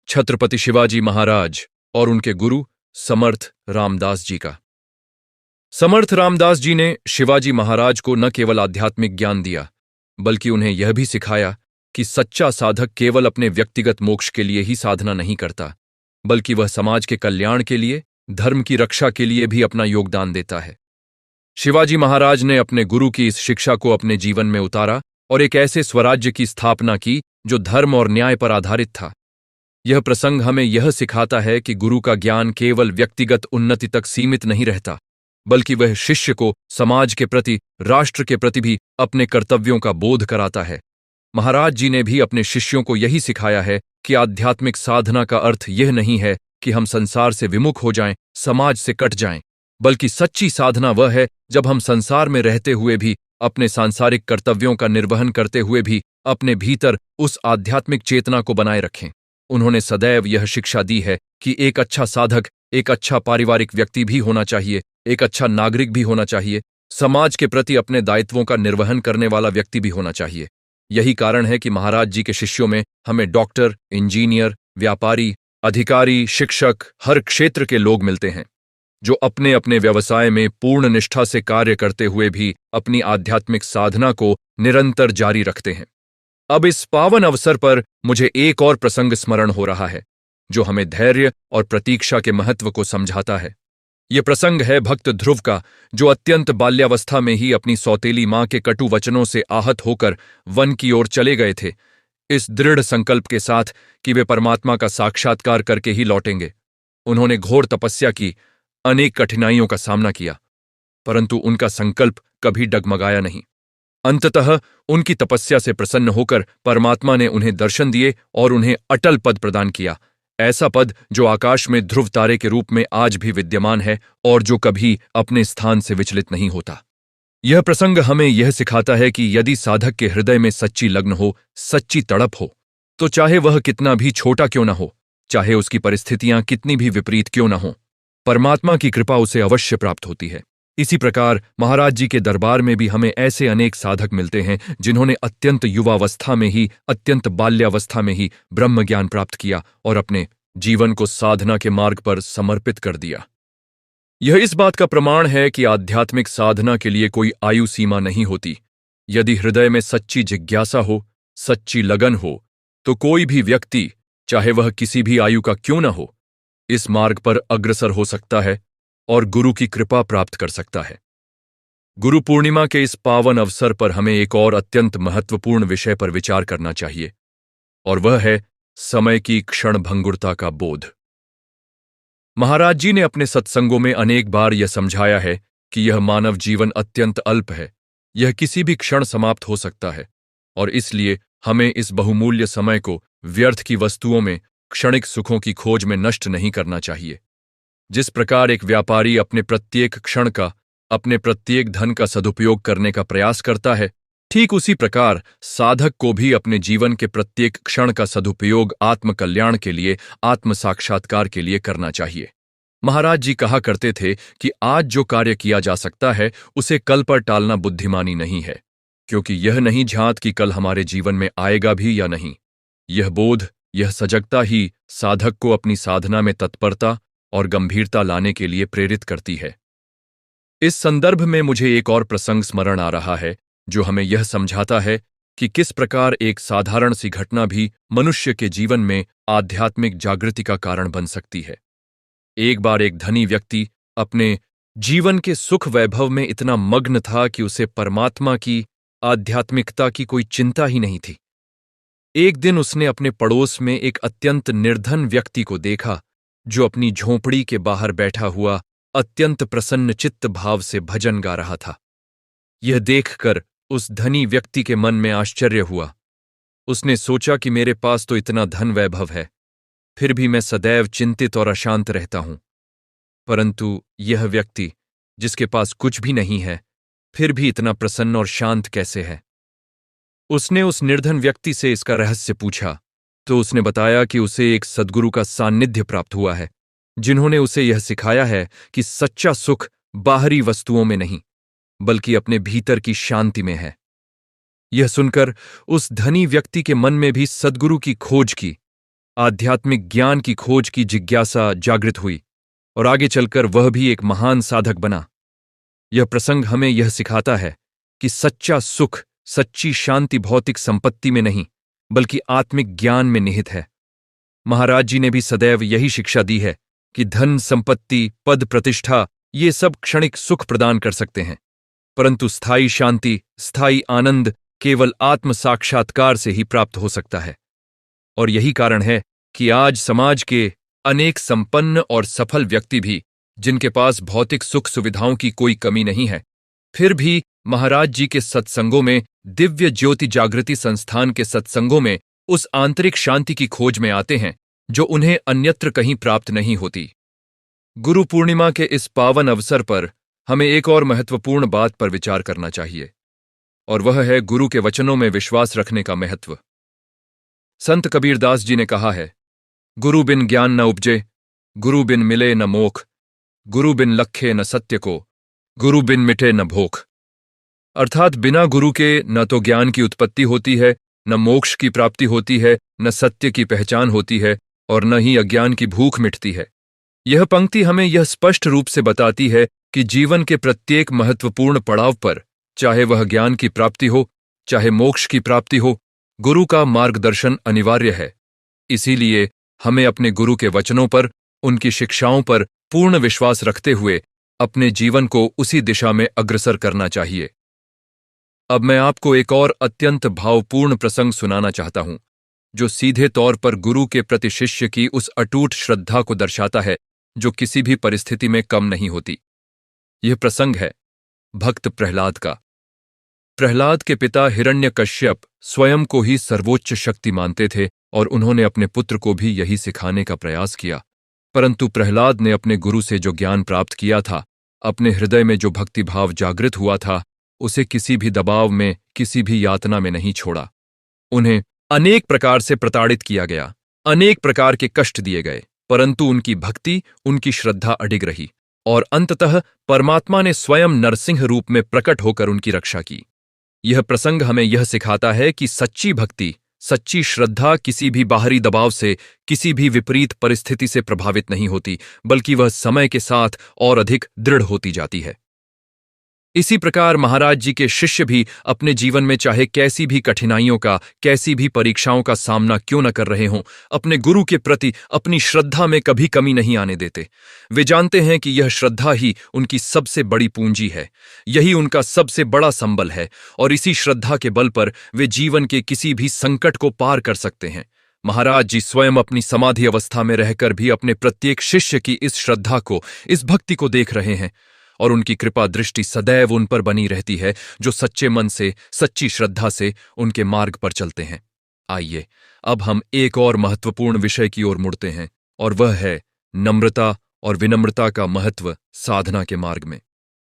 छत्रपति शिवाजी महाराज और उनके गुरु समर्थ रामदास जी का। समर्थ रामदास जी ने शिवाजी महाराज को न केवल आध्यात्मिक ज्ञान दिया, बल्कि उन्हें यह भी सिखाया कि सच्चा साधक केवल अपने व्यक्तिगत मोक्ष के लिए ही साधना नहीं करता, बल्कि वह समाज के कल्याण के लिए, धर्म की रक्षा के लिए भी अपना योगदान देता है। शिवाजी महाराज ने अपने गुरु की इस शिक्षा को अपने जीवन में उतारा और एक ऐसे स्वराज्य की स्थापना की जो धर्म और न्याय पर आधारित था। यह प्रसंग हमें यह सिखाता है कि गुरु का ज्ञान केवल व्यक्तिगत उन्नति तक सीमित नहीं रहता, बल्कि वह शिष्य को समाज के प्रति, राष्ट्र के प्रति भी अपने कर्तव्यों का बोध कराता है। महाराज जी ने भी अपने शिष्यों को यही सिखाया है कि आध्यात्मिक साधना का अर्थ यह नहीं है कि हम संसार से विमुख हो जाएं, समाज से कट जाएं, बल्कि सच्ची साधना वह है जब हम संसार में रहते हुए भी, अपने सांसारिक कर्तव्यों का निर्वहन करते हुए भी अपने भीतर उस आध्यात्मिक चेतना को बनाए रखें। उन्होंने सदैव यह शिक्षा दी है कि एक अच्छा साधक एक अच्छा पारिवारिक व्यक्ति भी होना चाहिए, एक अच्छा नागरिक भी होना चाहिए, समाज के प्रति अपने दायित्वों का निर्वहन करने वाला व्यक्ति भी होना चाहिए। यही कारण है कि महाराज जी के शिष्यों में हमें डॉक्टर, इंजीनियर, व्यापारी, अधिकारी, शिक्षक, हर क्षेत्र के लोग मिलते हैं, जो अपने अपने व्यवसाय में पूर्ण निष्ठा से कार्य करते हुए भी अपनी आध्यात्मिक साधना को निरंतर जारी रखते हैं। अब इस पावन अवसर पर मुझे एक और प्रसंग स्मरण हो रहा है, जो हमें धैर्य और प्रतीक्षा के महत्व को समझाता है। यह प्रसंग है भक्त ध्रुव का, जो अत्यंत बाल्यावस्था में ही अपनी सौतेली मां के कटु वचनों से आहत होकर वन की ओर चले गए थे, इस दृढ़ संकल्प के साथ कि वे परमात्मा का साक्षात्कार करके ही लौटेंगे। उन्होंने घोर तपस्या की, अनेक कठिनाइयों का सामना किया, परंतु उनका संकल्प कभी डगमगाया नहीं। अंततः उनकी तपस्या से प्रसन्न होकर परमात्मा ने उन्हें दर्शन दिए और उन्हें अटल पद प्रदान किया, ऐसा पद जो आकाश में ध्रुव तारे के रूप में आज भी विद्यमान है और जो कभी अपने स्थान से विचलित नहीं होता। यह प्रसंग हमें यह सिखाता है कि यदि साधक के हृदय में सच्ची लगन हो, सच्ची तड़प हो, तो चाहे वह कितना भी छोटा क्यों न हो, चाहे उसकी परिस्थितियां कितनी भी विपरीत क्यों न हो, परमात्मा की कृपा उसे अवश्य प्राप्त होती है। इसी प्रकार महाराज जी के दरबार में भी हमें ऐसे अनेक साधक मिलते हैं जिन्होंने अत्यंत युवावस्था में ही, अत्यंत बाल्यावस्था में ही ब्रह्म ज्ञान प्राप्त किया और अपने जीवन को साधना के मार्ग पर समर्पित कर दिया। यह इस बात का प्रमाण है कि आध्यात्मिक साधना के लिए कोई आयु सीमा नहीं होती। यदि हृदय में सच्ची जिज्ञासा हो, सच्ची लगन हो, तो कोई भी व्यक्ति, चाहे वह किसी भी आयु का क्यों न हो, इस मार्ग पर अग्रसर हो सकता है और गुरु की कृपा प्राप्त कर सकता है। गुरु पूर्णिमा के इस पावन अवसर पर हमें एक और अत्यंत महत्वपूर्ण विषय पर विचार करना चाहिए, और वह है समय की क्षणभंगुरता का बोध। महाराज जी ने अपने सत्संगों में अनेक बार यह समझाया है कि यह मानव जीवन अत्यंत अल्प है, यह किसी भी क्षण समाप्त हो सकता है, और इसलिए हमें इस बहुमूल्य समय को व्यर्थ की वस्तुओं में, क्षणिक सुखों की खोज में नष्ट नहीं करना चाहिए। जिस प्रकार एक व्यापारी अपने प्रत्येक क्षण का, अपने प्रत्येक धन का सदुपयोग करने का प्रयास करता है, ठीक उसी प्रकार साधक को भी अपने जीवन के प्रत्येक क्षण का सदुपयोग आत्मकल्याण के लिए, आत्म साक्षात्कार के लिए करना चाहिए। महाराज जी कहा करते थे कि आज जो कार्य किया जा सकता है उसे कल पर टालना बुद्धिमानी नहीं है, क्योंकि यह नहीं ज्ञात कि कल हमारे जीवन में आएगा भी या नहीं। यह बोध, यह सजगता ही साधक को अपनी साधना में तत्परता और गंभीरता लाने के लिए प्रेरित करती है। इस संदर्भ में मुझे एक और प्रसंग स्मरण आ रहा है जो हमें यह समझाता है कि किस प्रकार एक साधारण सी घटना भी मनुष्य के जीवन में आध्यात्मिक जागृति का कारण बन सकती है। एक बार एक धनी व्यक्ति अपने जीवन के सुख वैभव में इतना मग्न था कि उसे परमात्मा की, आध्यात्मिकता की कोई चिंता ही नहीं थी। एक दिन उसने अपने पड़ोस में एक अत्यंत निर्धन व्यक्ति को देखा जो अपनी झोंपड़ी के बाहर बैठा हुआ अत्यंत प्रसन्न चित्त भाव से भजन गा रहा था। यह देखकर उस धनी व्यक्ति के मन में आश्चर्य हुआ। उसने सोचा कि मेरे पास तो इतना धन वैभव है, फिर भी मैं सदैव चिंतित और अशांत रहता हूं, परंतु यह व्यक्ति जिसके पास कुछ भी नहीं है फिर भी इतना प्रसन्न और शांत कैसे है। उसने उस निर्धन व्यक्ति से इसका रहस्य पूछा तो उसने बताया कि उसे एक सद्गुरु का सान्निध्य प्राप्त हुआ है, जिन्होंने उसे यह सिखाया है कि सच्चा सुख बाहरी वस्तुओं में नहीं बल्कि अपने भीतर की शांति में है। यह सुनकर उस धनी व्यक्ति के मन में भी सद्गुरु की खोज की आध्यात्मिक ज्ञान की खोज की जिज्ञासा जागृत हुई और आगे चलकर वह भी एक महान साधक बना। यह प्रसंग हमें यह सिखाता है कि सच्चा सुख, सच्ची शांति भौतिक संपत्ति में नहीं बल्कि आत्मिक ज्ञान में निहित है। महाराज जी ने भी सदैव यही शिक्षा दी है कि धन, संपत्ति, पद, प्रतिष्ठा ये सब क्षणिक सुख प्रदान कर सकते हैं, परंतु स्थायी शांति, स्थायी आनंद केवल आत्म साक्षात्कार से ही प्राप्त हो सकता है। और यही कारण है कि आज समाज के अनेक संपन्न और सफल व्यक्ति भी, जिनके पास भौतिक सुख सुविधाओं की कोई कमी नहीं है, फिर भी महाराज जी के सत्संगों में, दिव्य ज्योति जागृति संस्थान के सत्संगों में उस आंतरिक शांति की खोज में आते हैं जो उन्हें अन्यत्र कहीं प्राप्त नहीं होती। गुरु पूर्णिमा के इस पावन अवसर पर हमें एक और महत्वपूर्ण बात पर विचार करना चाहिए, और वह है गुरु के वचनों में विश्वास रखने का महत्व। संत कबीरदास जी ने कहा है, गुरु बिन ज्ञान न उपजे, गुरु बिन मिले न मोख, गुरु बिन लखे न सत्य को, गुरु बिन मिटे न भोख। अर्थात बिना गुरु के न तो ज्ञान की उत्पत्ति होती है, न मोक्ष की प्राप्ति होती है, न सत्य की पहचान होती है, और न ही अज्ञान की भूख मिटती है। यह पंक्ति हमें यह स्पष्ट रूप से बताती है कि जीवन के प्रत्येक महत्वपूर्ण पड़ाव पर, चाहे वह ज्ञान की प्राप्ति हो, चाहे मोक्ष की प्राप्ति हो, गुरु का मार्गदर्शन अनिवार्य है। इसीलिए हमें अपने गुरु के वचनों पर, उनकी शिक्षाओं पर पूर्ण विश्वास रखते हुए अपने जीवन को उसी दिशा में अग्रसर करना चाहिए। अब मैं आपको एक और अत्यंत भावपूर्ण प्रसंग सुनाना चाहता हूं, जो सीधे तौर पर गुरु के प्रति शिष्य की उस अटूट श्रद्धा को दर्शाता है जो किसी भी परिस्थिति में कम नहीं होती। यह प्रसंग है भक्त प्रहलाद का। प्रहलाद के पिता हिरण्यकश्यप स्वयं को ही सर्वोच्च शक्ति मानते थे और उन्होंने अपने पुत्र को भी यही सिखाने का प्रयास किया, परंतु प्रहलाद ने अपने गुरु से जो ज्ञान प्राप्त किया था, अपने हृदय में जो भक्तिभाव जागृत हुआ था, उसे किसी भी दबाव में, किसी भी यातना में नहीं छोड़ा। उन्हें अनेक प्रकार से प्रताड़ित किया गया, अनेक प्रकार के कष्ट दिए गए, परंतु उनकी भक्ति, उनकी श्रद्धा अडिग रही और अंततः परमात्मा ने स्वयं नरसिंह रूप में प्रकट होकर उनकी रक्षा की। यह प्रसंग हमें यह सिखाता है कि सच्ची भक्ति, सच्ची श्रद्धा किसी भी बाहरी दबाव से, किसी भी विपरीत परिस्थिति से प्रभावित नहीं होती, बल्कि वह समय के साथ और अधिक दृढ़ होती जाती है। इसी प्रकार महाराज जी के शिष्य भी अपने जीवन में चाहे कैसी भी कठिनाइयों का, कैसी भी परीक्षाओं का सामना क्यों न कर रहे हों, अपने गुरु के प्रति अपनी श्रद्धा में कभी कमी नहीं आने देते। वे जानते हैं कि यह श्रद्धा ही उनकी सबसे बड़ी पूंजी है, यही उनका सबसे बड़ा संबल है, और इसी श्रद्धा के बल पर वे जीवन के किसी भी संकट को पार कर सकते हैं। महाराज जी स्वयं अपनी समाधि अवस्था में रहकर भी अपने प्रत्येक शिष्य की इस श्रद्धा को, इस भक्ति को देख रहे हैं, और उनकी कृपा दृष्टि सदैव उन पर बनी रहती है जो सच्चे मन से, सच्ची श्रद्धा से उनके मार्ग पर चलते हैं। आइए अब हम एक और महत्वपूर्ण विषय की ओर मुड़ते हैं, और वह है नम्रता और विनम्रता का महत्व साधना के मार्ग में।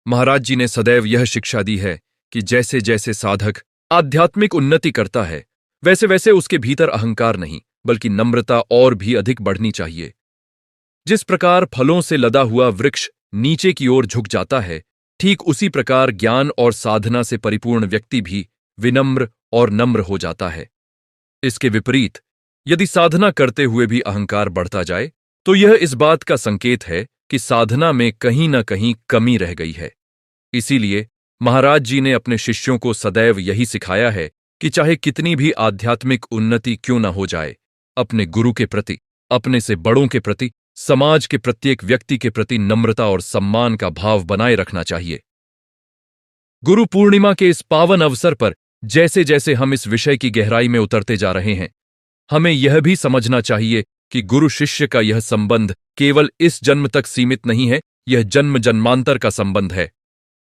महाराज जी ने सदैव यह शिक्षा दी है कि जैसे जैसे साधक आध्यात्मिक उन्नति करता है, वैसे वैसे उसके भीतर अहंकार नहीं बल्कि नम्रता और भी अधिक बढ़नी चाहिए। जिस प्रकार फलों से लदा हुआ वृक्ष नीचे की ओर झुक जाता है, ठीक उसी प्रकार ज्ञान और साधना से परिपूर्ण व्यक्ति भी विनम्र और नम्र हो जाता है। इसके विपरीत यदि साधना करते हुए भी अहंकार बढ़ता जाए, तो यह इस बात का संकेत है कि साधना में कहीं न कहीं कमी रह गई है। इसीलिए महाराज जी ने अपने शिष्यों को सदैव यही सिखाया है कि चाहे कितनी भी आध्यात्मिक उन्नति क्यों न हो जाए, अपने गुरु के प्रति, अपने से बड़ों के प्रति, समाज के प्रत्येक व्यक्ति के प्रति नम्रता और सम्मान का भाव बनाए रखना चाहिए। गुरु पूर्णिमा के इस पावन अवसर पर जैसे जैसे हम इस विषय की गहराई में उतरते जा रहे हैं, हमें यह भी समझना चाहिए कि गुरु शिष्य का यह संबंध केवल इस जन्म तक सीमित नहीं है, यह जन्म जन्मांतर का संबंध है।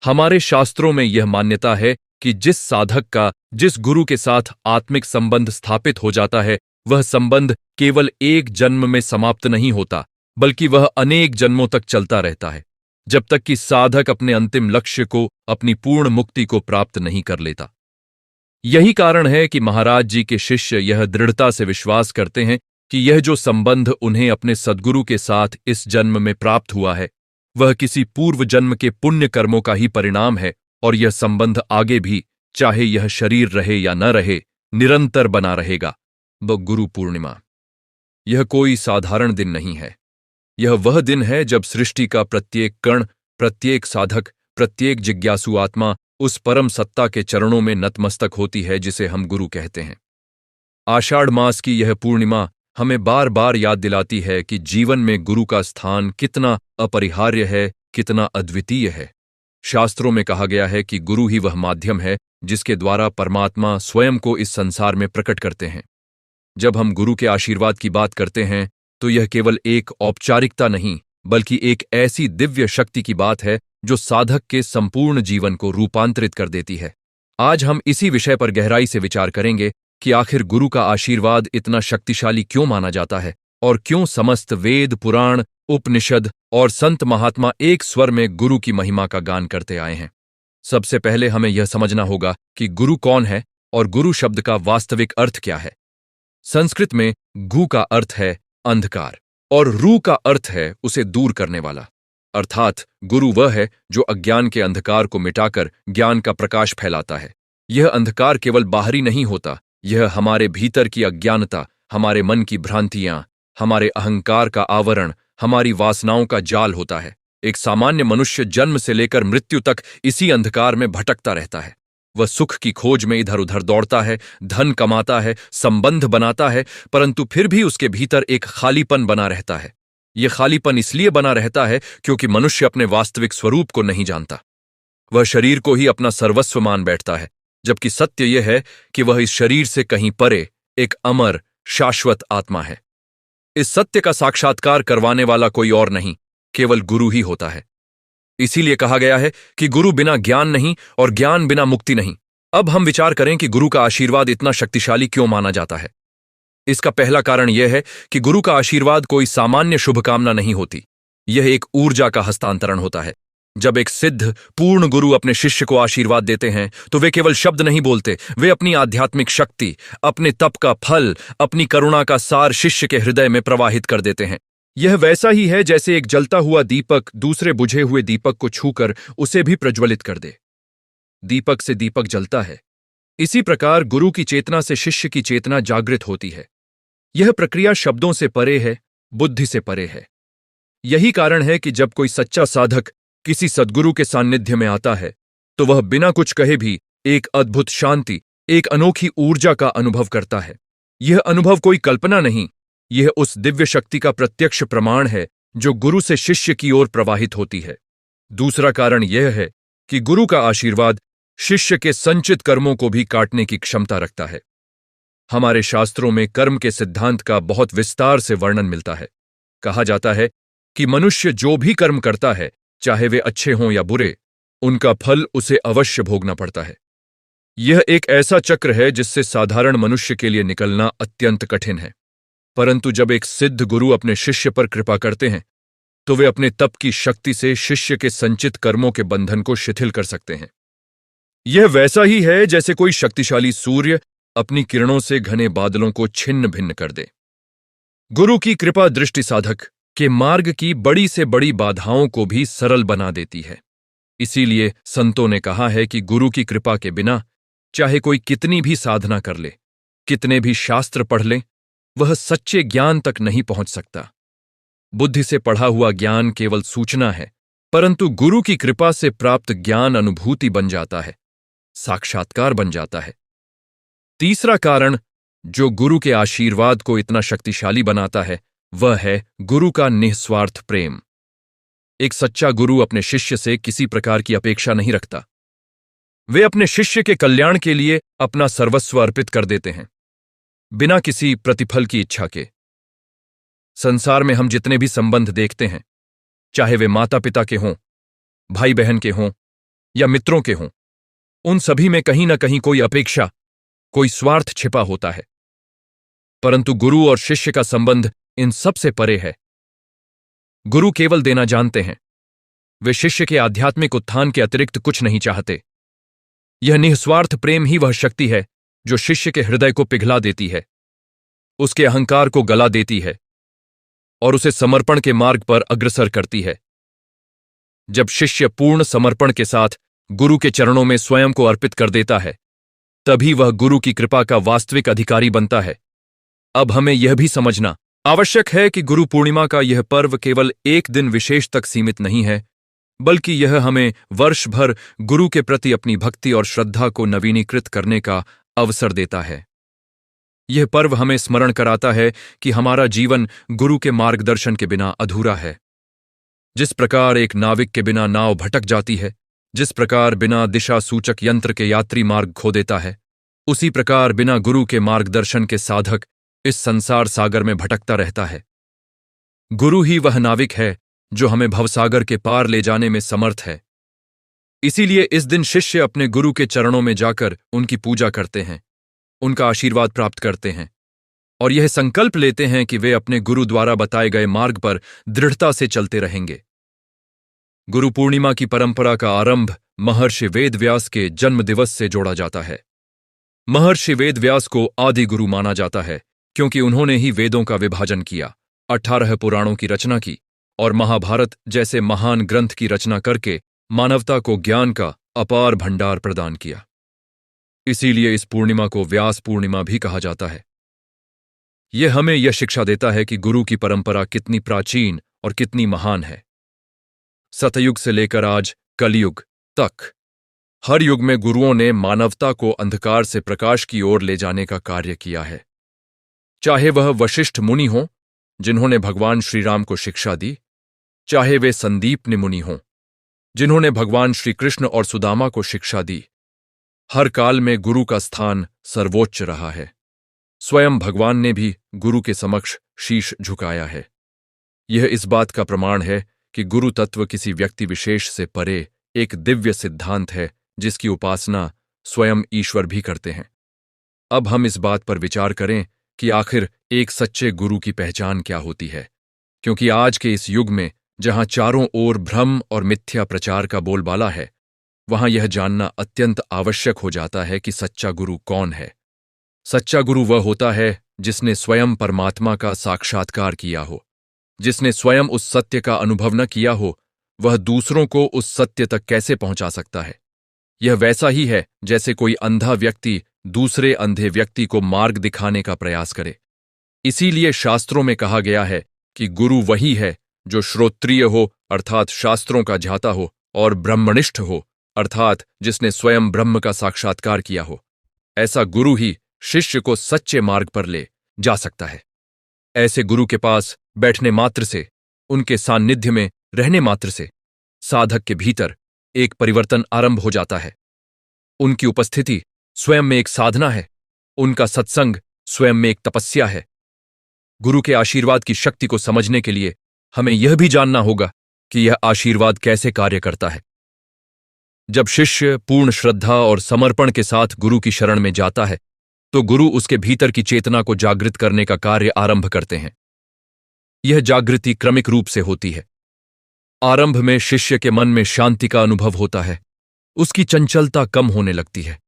हमारे शास्त्रों में यह मान्यता है कि जिस साधक का जिस गुरु के साथ आत्मिक संबंध स्थापित हो जाता है, वह संबंध केवल एक जन्म में समाप्त नहीं होता, बल्कि वह अनेक जन्मों तक चलता रहता है, जब तक कि साधक अपने अंतिम लक्ष्य को, अपनी पूर्ण मुक्ति को प्राप्त नहीं कर लेता। यही कारण है कि महाराज जी के शिष्य यह दृढ़ता से विश्वास करते हैं कि यह जो संबंध उन्हें अपने सद्गुरु के साथ इस जन्म में प्राप्त हुआ है, वह किसी पूर्व जन्म के पुण्य कर्मों का ही परिणाम है, और यह संबंध आगे भी, चाहे यह शरीर रहे या न रहे, निरंतर बना रहेगा। गुरु पूर्णिमा। यह कोई साधारण दिन नहीं है। यह वह दिन है जब सृष्टि का प्रत्येक कण, प्रत्येक साधक, प्रत्येक जिज्ञासु आत्मा उस परम सत्ता के चरणों में नतमस्तक होती है जिसे हम गुरु कहते हैं। आषाढ़ मास की यह पूर्णिमा हमें बार बार याद दिलाती है कि जीवन में गुरु का स्थान कितना अपरिहार्य है, कितना अद्वितीय है। शास्त्रों में कहा गया है कि गुरु ही वह माध्यम है जिसके द्वारा परमात्मा स्वयं को इस संसार में प्रकट करते हैं। जब हम गुरु के आशीर्वाद की बात करते हैं तो यह केवल एक औपचारिकता नहीं, बल्कि एक ऐसी दिव्य शक्ति की बात है जो साधक के संपूर्ण जीवन को रूपांतरित कर देती है। आज हम इसी विषय पर गहराई से विचार करेंगे कि आखिर गुरु का आशीर्वाद इतना शक्तिशाली क्यों माना जाता है और क्यों समस्त वेद, पुराण, उपनिषद और संत महात्मा एक स्वर में गुरु की महिमा का गान करते आए हैं। सबसे पहले हमें यह समझना होगा कि गुरु कौन है और गुरु शब्द का वास्तविक अर्थ क्या है। संस्कृत में गु का अर्थ है अंधकार और रू का अर्थ है उसे दूर करने वाला। अर्थात गुरु वह है जो अज्ञान के अंधकार को मिटाकर ज्ञान का प्रकाश फैलाता है। यह अंधकार केवल बाहरी नहीं होता, यह हमारे भीतर की अज्ञानता, हमारे मन की भ्रांतियां, हमारे अहंकार का आवरण, हमारी वासनाओं का जाल होता है। एक सामान्य मनुष्य जन्म से लेकर मृत्यु तक इसी अंधकार में भटकता रहता है। वह सुख की खोज में इधर उधर दौड़ता है, धन कमाता है, संबंध बनाता है, परंतु फिर भी उसके भीतर एक खालीपन बना रहता है। यह खालीपन इसलिए बना रहता है क्योंकि मनुष्य अपने वास्तविक स्वरूप को नहीं जानता। वह शरीर को ही अपना सर्वस्व मान बैठता है, जबकि सत्य यह है कि वह इस शरीर से कहीं परे एक अमर, शाश्वत आत्मा है। इस सत्य का साक्षात्कार करवाने वाला कोई और नहीं, केवल गुरु ही होता है। इसीलिए कहा गया है कि गुरु बिना ज्ञान नहीं और ज्ञान बिना मुक्ति नहीं। अब हम विचार करें कि गुरु का आशीर्वाद इतना शक्तिशाली क्यों माना जाता है। इसका पहला कारण यह है कि गुरु का आशीर्वाद कोई सामान्य शुभकामना नहीं होती, यह एक ऊर्जा का हस्तांतरण होता है। जब एक सिद्ध पूर्ण गुरु अपने शिष्य को आशीर्वाद देते हैं तो वे केवल शब्द नहीं बोलते, वे अपनी आध्यात्मिक शक्ति, अपने तप का फल, अपनी करुणा का सार शिष्य के हृदय में प्रवाहित कर देते हैं। यह वैसा ही है जैसे एक जलता हुआ दीपक दूसरे बुझे हुए दीपक को छूकर उसे भी प्रज्वलित कर दे। दीपक से दीपक जलता है। इसी प्रकार गुरु की चेतना से शिष्य की चेतना जागृत होती है। यह प्रक्रिया शब्दों से परे है, बुद्धि से परे है। यही कारण है कि जब कोई सच्चा साधक किसी सद्गुरु के सान्निध्य में आता है तो वह बिना कुछ कहे भी एक अद्भुत शांति, एक अनोखी ऊर्जा का अनुभव करता है। यह अनुभव कोई कल्पना नहीं, यह उस दिव्य शक्ति का प्रत्यक्ष प्रमाण है जो गुरु से शिष्य की ओर प्रवाहित होती है। दूसरा कारण यह है कि गुरु का आशीर्वाद शिष्य के संचित कर्मों को भी काटने की क्षमता रखता है। हमारे शास्त्रों में कर्म के सिद्धांत का बहुत विस्तार से वर्णन मिलता है। कहा जाता है कि मनुष्य जो भी कर्म करता है, चाहे वे अच्छे हों या बुरे, उनका फल उसे अवश्य भोगना पड़ता है। यह एक ऐसा चक्र है जिससे साधारण मनुष्य के लिए निकलना अत्यंत कठिन है। परंतु जब एक सिद्ध गुरु अपने शिष्य पर कृपा करते हैं तो वे अपने तप की शक्ति से शिष्य के संचित कर्मों के बंधन को शिथिल कर सकते हैं। यह वैसा ही है जैसे कोई शक्तिशाली सूर्य अपनी किरणों से घने बादलों को छिन्न भिन्न कर दे। गुरु की कृपा दृष्टि साधक के मार्ग की बड़ी से बड़ी बाधाओं को भी सरल बना देती है। इसीलिए संतों ने कहा है कि गुरु की कृपा के बिना चाहे कोई कितनी भी साधना कर ले, कितने भी शास्त्र पढ़ ले, वह सच्चे ज्ञान तक नहीं पहुंच सकता। बुद्धि से पढ़ा हुआ ज्ञान केवल सूचना है, परंतु गुरु की कृपा से प्राप्त ज्ञान अनुभूति बन जाता है, साक्षात्कार बन जाता है। तीसरा कारण जो गुरु के आशीर्वाद को इतना शक्तिशाली बनाता है वह है गुरु का निस्वार्थ प्रेम। एक सच्चा गुरु अपने शिष्य से किसी प्रकार की अपेक्षा नहीं रखता। वे अपने शिष्य के कल्याण के लिए अपना सर्वस्व अर्पित कर देते हैं, बिना किसी प्रतिफल की इच्छा के। संसार में हम जितने भी संबंध देखते हैं, चाहे वे माता पिता के हों, भाई बहन के हों या मित्रों के हों, उन सभी में कहीं ना कहीं कोई अपेक्षा, कोई स्वार्थ छिपा होता है। परंतु गुरु और शिष्य का संबंध इन सब से परे है। गुरु केवल देना जानते हैं, वे शिष्य के आध्यात्मिक उत्थान के अतिरिक्त कुछ नहीं चाहते। यह निस्वार्थ प्रेम ही वह शक्ति है जो शिष्य के हृदय को पिघला देती है, उसके अहंकार को गला देती है और उसे समर्पण के मार्ग पर अग्रसर करती है। जब शिष्य पूर्ण समर्पण के साथ गुरु के चरणों में स्वयं को अर्पित कर देता है, तभी वह गुरु की कृपा का वास्तविक अधिकारी बनता है। अब हमें यह भी समझना आवश्यक है कि गुरु पूर्णिमा का यह पर्व केवल एक दिन विशेष तक सीमित नहीं है, बल्कि यह हमें वर्ष भर गुरु के प्रति अपनी भक्ति और श्रद्धा को नवीनीकृत करने का अवसर देता है। यह पर्व हमें स्मरण कराता है कि हमारा जीवन गुरु के मार्गदर्शन के बिना अधूरा है। जिस प्रकार एक नाविक के बिना नाव भटक जाती है, जिस प्रकार बिना दिशा सूचक यंत्र के यात्री मार्ग खो देता है, उसी प्रकार बिना गुरु के मार्गदर्शन के साधक इस संसार सागर में भटकता रहता है। गुरु ही वह नाविक है जो हमें भवसागर के पार ले जाने में समर्थ है। इसीलिए इस दिन शिष्य अपने गुरु के चरणों में जाकर उनकी पूजा करते हैं, उनका आशीर्वाद प्राप्त करते हैं और यह संकल्प लेते हैं कि वे अपने गुरु द्वारा बताए गए मार्ग पर दृढ़ता से चलते रहेंगे। गुरु पूर्णिमा की परंपरा का आरंभ महर्षि वेदव्यास के जन्म दिवस से जोड़ा जाता है। महर्षि वेदव्यास को आदि गुरु माना जाता है क्योंकि उन्होंने ही वेदों का विभाजन किया, 18 पुराणों की रचना की और महाभारत जैसे महान ग्रंथ की रचना करके मानवता को ज्ञान का अपार भंडार प्रदान किया। इसीलिए इस पूर्णिमा को व्यास पूर्णिमा भी कहा जाता है। यह हमें यह शिक्षा देता है कि गुरु की परंपरा कितनी प्राचीन और कितनी महान है। सतयुग से लेकर आज कलयुग तक हर युग में गुरुओं ने मानवता को अंधकार से प्रकाश की ओर ले जाने का कार्य किया है। चाहे वह वशिष्ठ मुनि हों जिन्होंने भगवान श्री राम को शिक्षा दी, चाहे वे संदीपनि मुनि हों जिन्होंने भगवान श्री कृष्ण और सुदामा को शिक्षा दी, हर काल में गुरु का स्थान सर्वोच्च रहा है। स्वयं भगवान ने भी गुरु के समक्ष शीश झुकाया है। यह इस बात का प्रमाण है कि गुरु तत्व किसी व्यक्ति विशेष से परे एक दिव्य सिद्धांत है जिसकी उपासना स्वयं ईश्वर भी करते हैं। अब हम इस बात पर विचार करें कि आखिर एक सच्चे गुरु की पहचान क्या होती है, क्योंकि आज के इस युग में जहां चारों ओर भ्रम और मिथ्या प्रचार का बोलबाला है, वहां यह जानना अत्यंत आवश्यक हो जाता है कि सच्चा गुरु कौन है। सच्चा गुरु वह होता है जिसने स्वयं परमात्मा का साक्षात्कार किया हो, जिसने स्वयं उस सत्य का अनुभव न किया हो, वह दूसरों को उस सत्य तक कैसे पहुंचा सकता है। यह वैसा ही है जैसे कोई अंधा व्यक्ति दूसरे अंधे व्यक्ति को मार्ग दिखाने का प्रयास करे। इसीलिए शास्त्रों में कहा गया है कि गुरु वही है जो श्रोत्रिय हो अर्थात शास्त्रों का ज्ञाता हो, और ब्रह्मनिष्ठ हो अर्थात जिसने स्वयं ब्रह्म का साक्षात्कार किया हो। ऐसा गुरु ही शिष्य को सच्चे मार्ग पर ले जा सकता है। ऐसे गुरु के पास बैठने मात्र से, उनके सान्निध्य में रहने मात्र से साधक के भीतर एक परिवर्तन आरंभ हो जाता है। उनकी उपस्थिति स्वयं में एक साधना है, उनका सत्संग स्वयं में एक तपस्या है। गुरु के आशीर्वाद की शक्ति को समझने के लिए हमें यह भी जानना होगा कि यह आशीर्वाद कैसे कार्य करता है। जब शिष्य पूर्ण श्रद्धा और समर्पण के साथ गुरु की शरण में जाता है, तो गुरु उसके भीतर की चेतना को जागृत करने का कार्य आरंभ करते हैं। यह जागृति क्रमिक रूप से होती है। आरंभ में शिष्य के मन में शांति का अनुभव होता है, उसकी चंचलता कम होने लगती है।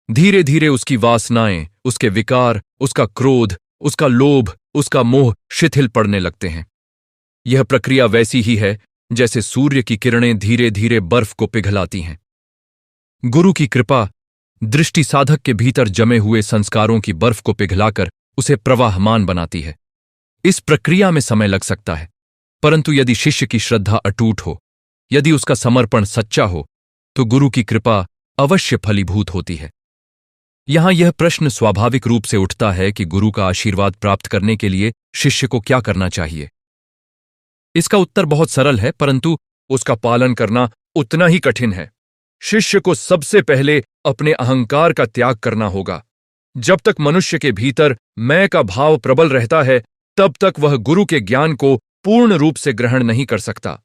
धीरे धीरे उसकी वासनाएं, उसके विकार, उसका क्रोध, उसका लोभ, उसका मोह शिथिल पड़ने लगते हैं। यह प्रक्रिया वैसी ही है जैसे सूर्य की किरणें धीरे धीरे बर्फ को पिघलाती हैं। गुरु की कृपा दृष्टि साधक के भीतर जमे हुए संस्कारों की बर्फ को पिघलाकर उसे प्रवाहमान बनाती है। इस प्रक्रिया में समय लग सकता है, परंतु यदि शिष्य की श्रद्धा अटूट हो, यदि उसका समर्पण सच्चा हो, तो गुरु की कृपा अवश्य फलीभूत होती है। यहां यह प्रश्न स्वाभाविक रूप से उठता है कि गुरु का आशीर्वाद प्राप्त करने के लिए शिष्य को क्या करना चाहिए। इसका उत्तर बहुत सरल है, परंतु उसका पालन करना उतना ही कठिन है। शिष्य को सबसे पहले अपने अहंकार का त्याग करना होगा। जब तक मनुष्य के भीतर मैं का भाव प्रबल रहता है, तब तक वह गुरु के ज्ञान को पूर्ण रूप से ग्रहण नहीं कर सकता।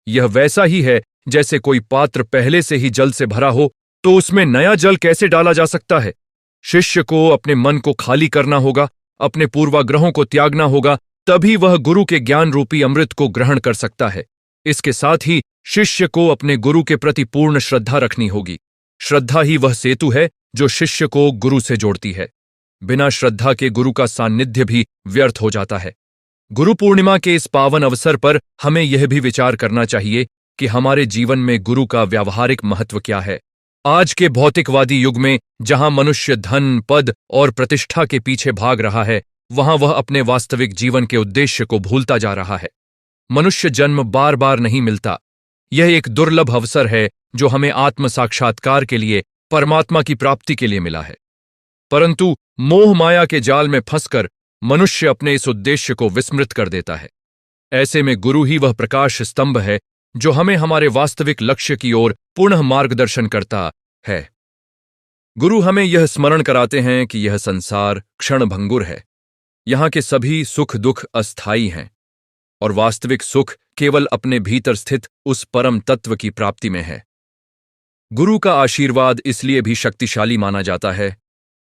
यह वैसा ही है जैसे कोई पात्र पहले से ही जल से भरा हो तो उसमें नया जल कैसे डाला जा सकता है। शिष्य को अपने मन को खाली करना होगा, अपने पूर्वाग्रहों को त्यागना होगा, तभी वह गुरु के ज्ञान रूपी अमृत को ग्रहण कर सकता है। इसके साथ ही शिष्य को अपने गुरु के प्रति पूर्ण श्रद्धा रखनी होगी। श्रद्धा ही वह सेतु है जो शिष्य को गुरु से जोड़ती है। बिना श्रद्धा के गुरु का सान्निध्य भी व्यर्थ हो जाता है। गुरु पूर्णिमा के इस पावन अवसर पर हमें यह भी विचार करना चाहिए कि हमारे जीवन में गुरु का व्यावहारिक महत्व क्या है। आज के भौतिकवादी युग में जहां मनुष्य धन, पद और प्रतिष्ठा के पीछे भाग रहा है, वहां वह अपने वास्तविक जीवन के उद्देश्य को भूलता जा रहा है। मनुष्य जन्म बार बार नहीं मिलता। यह एक दुर्लभ अवसर है जो हमें आत्म साक्षात्कार के लिए, परमात्मा की प्राप्ति के लिए मिला है। परंतु मोह माया के जाल में फंसकर मनुष्य अपने इस उद्देश्य को विस्मृत कर देता है। ऐसे में गुरु ही वह प्रकाश स्तंभ है जो हमें हमारे वास्तविक लक्ष्य की ओर पुनः मार्गदर्शन करता है। गुरु हमें यह स्मरण कराते हैं कि यह संसार क्षणभंगुर है। यहाँ के सभी सुख दुख अस्थायी हैं और वास्तविक सुख केवल अपने भीतर स्थित उस परम तत्व की प्राप्ति में है। गुरु का आशीर्वाद इसलिए भी शक्तिशाली माना जाता है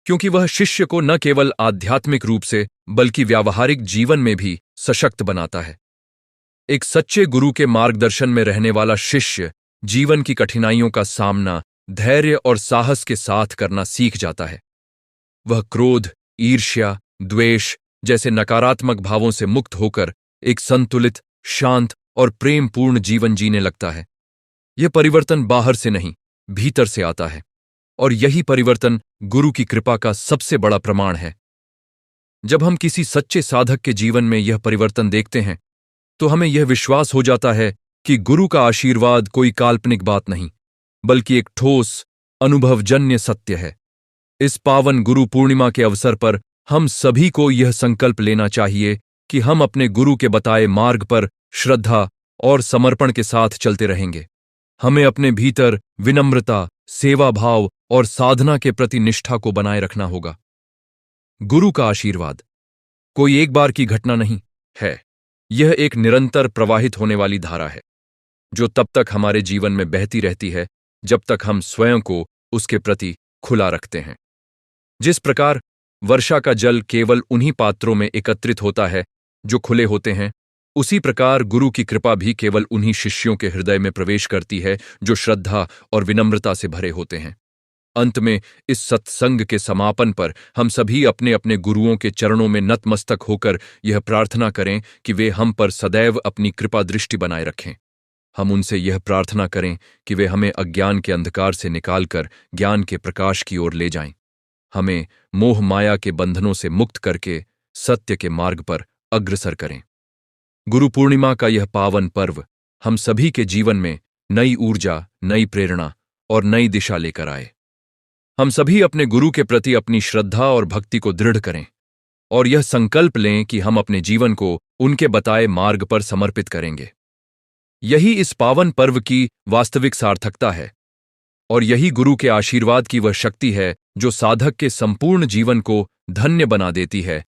क्योंकि वह शिष्य को न केवल आध्यात्मिक रूप से बल्कि व्यावहारिक जीवन में भी सशक्त बनाता है। एक सच्चे गुरु के मार्गदर्शन में रहने वाला शिष्य जीवन की कठिनाइयों का सामना धैर्य और साहस के साथ करना सीख जाता है। वह क्रोध, ईर्ष्या, द्वेष जैसे नकारात्मक भावों से मुक्त होकर एक संतुलित, शांत और प्रेमपूर्ण जीवन जीने लगता है। यह परिवर्तन बाहर से नहीं, भीतर से आता है और यही परिवर्तन गुरु की कृपा का सबसे बड़ा प्रमाण है। जब हम किसी सच्चे साधक के जीवन में यह परिवर्तन देखते हैं तो हमें यह विश्वास हो जाता है कि गुरु का आशीर्वाद कोई काल्पनिक बात नहीं, बल्कि एक ठोस, अनुभवजन्य सत्य है। इस पावन गुरु पूर्णिमा के अवसर पर हम सभी को यह संकल्प लेना चाहिए कि हम अपने गुरु के बताए मार्ग पर श्रद्धा और समर्पण के साथ चलते रहेंगे। हमें अपने भीतर विनम्रता, सेवा भाव और साधना के प्रति निष्ठा को बनाए रखना होगा। गुरु का आशीर्वाद कोई एक बार की घटना नहीं है। यह एक निरंतर प्रवाहित होने वाली धारा है जो तब तक हमारे जीवन में बहती रहती है जब तक हम स्वयं को उसके प्रति खुला रखते हैं। जिस प्रकार वर्षा का जल केवल उन्हीं पात्रों में एकत्रित होता है जो खुले होते हैं, उसी प्रकार गुरु की कृपा भी केवल उन्हीं शिष्यों के हृदय में प्रवेश करती है जो श्रद्धा और विनम्रता से भरे होते हैं। अंत में इस सत्संग के समापन पर हम सभी अपने अपने गुरुओं के चरणों में नतमस्तक होकर यह प्रार्थना करें कि वे हम पर सदैव अपनी कृपा दृष्टि बनाए रखें। हम उनसे यह प्रार्थना करें कि वे हमें अज्ञान के अंधकार से निकालकर ज्ञान के प्रकाश की ओर ले जाएं, हमें मोह माया के बंधनों से मुक्त करके सत्य के मार्ग पर अग्रसर करें। गुरु पूर्णिमा का यह पावन पर्व हम सभी के जीवन में नई ऊर्जा, नई प्रेरणा और नई दिशा लेकर आए। हम सभी अपने गुरु के प्रति अपनी श्रद्धा और भक्ति को दृढ़ करें और यह संकल्प लें कि हम अपने जीवन को उनके बताए मार्ग पर समर्पित करेंगे। यही इस पावन पर्व की वास्तविक सार्थकता है और यही गुरु के आशीर्वाद की वह शक्ति है जो साधक के संपूर्ण जीवन को धन्य बना देती है